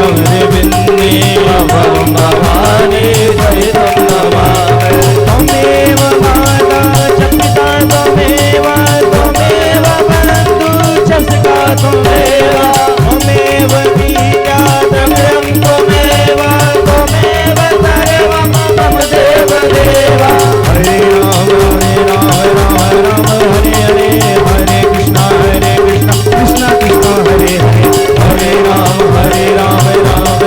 बिन्दे भवं भवानी सहितं नमामि त्वमेव माता च पिता त्वमेव त्वमेव बन्धु च सखा त्वमेव त्वमेव विद्या द्रव्यं त्वमेव त्वमेव सर्वं मम देव देव हरे राम राम राम हरे हरे हरे कृष्णा कृष्णा कृष्णा हरे हरे हरे राम राम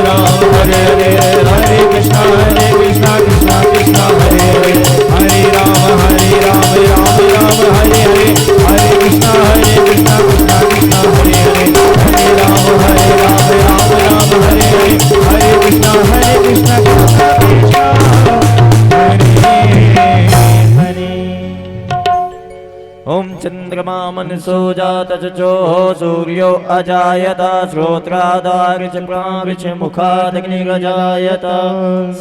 राम हरे हरे हरे कृष्णा कृष्णा कृष्णा हरे हरे हरे राम राम राम हरे हरे हरे कृष्णा कृष्णा कृष्णा हरे हरे हरे राम राम हरे हरे हरे कृष्णा कृष्णा कृष्णा हरे ओम चंद्रमा मनसो जात चो सूर्यो अजायत श्रोत्रादार्च मुखादग्निरजायत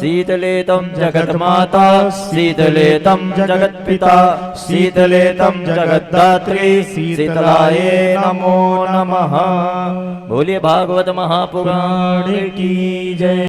शीतले तं जगन्माता शीतले तं जगत्पिता शीतले तं जगद्धात्री शीतलाये नमो नमः। बोलिए भागवत महापुराण की जय।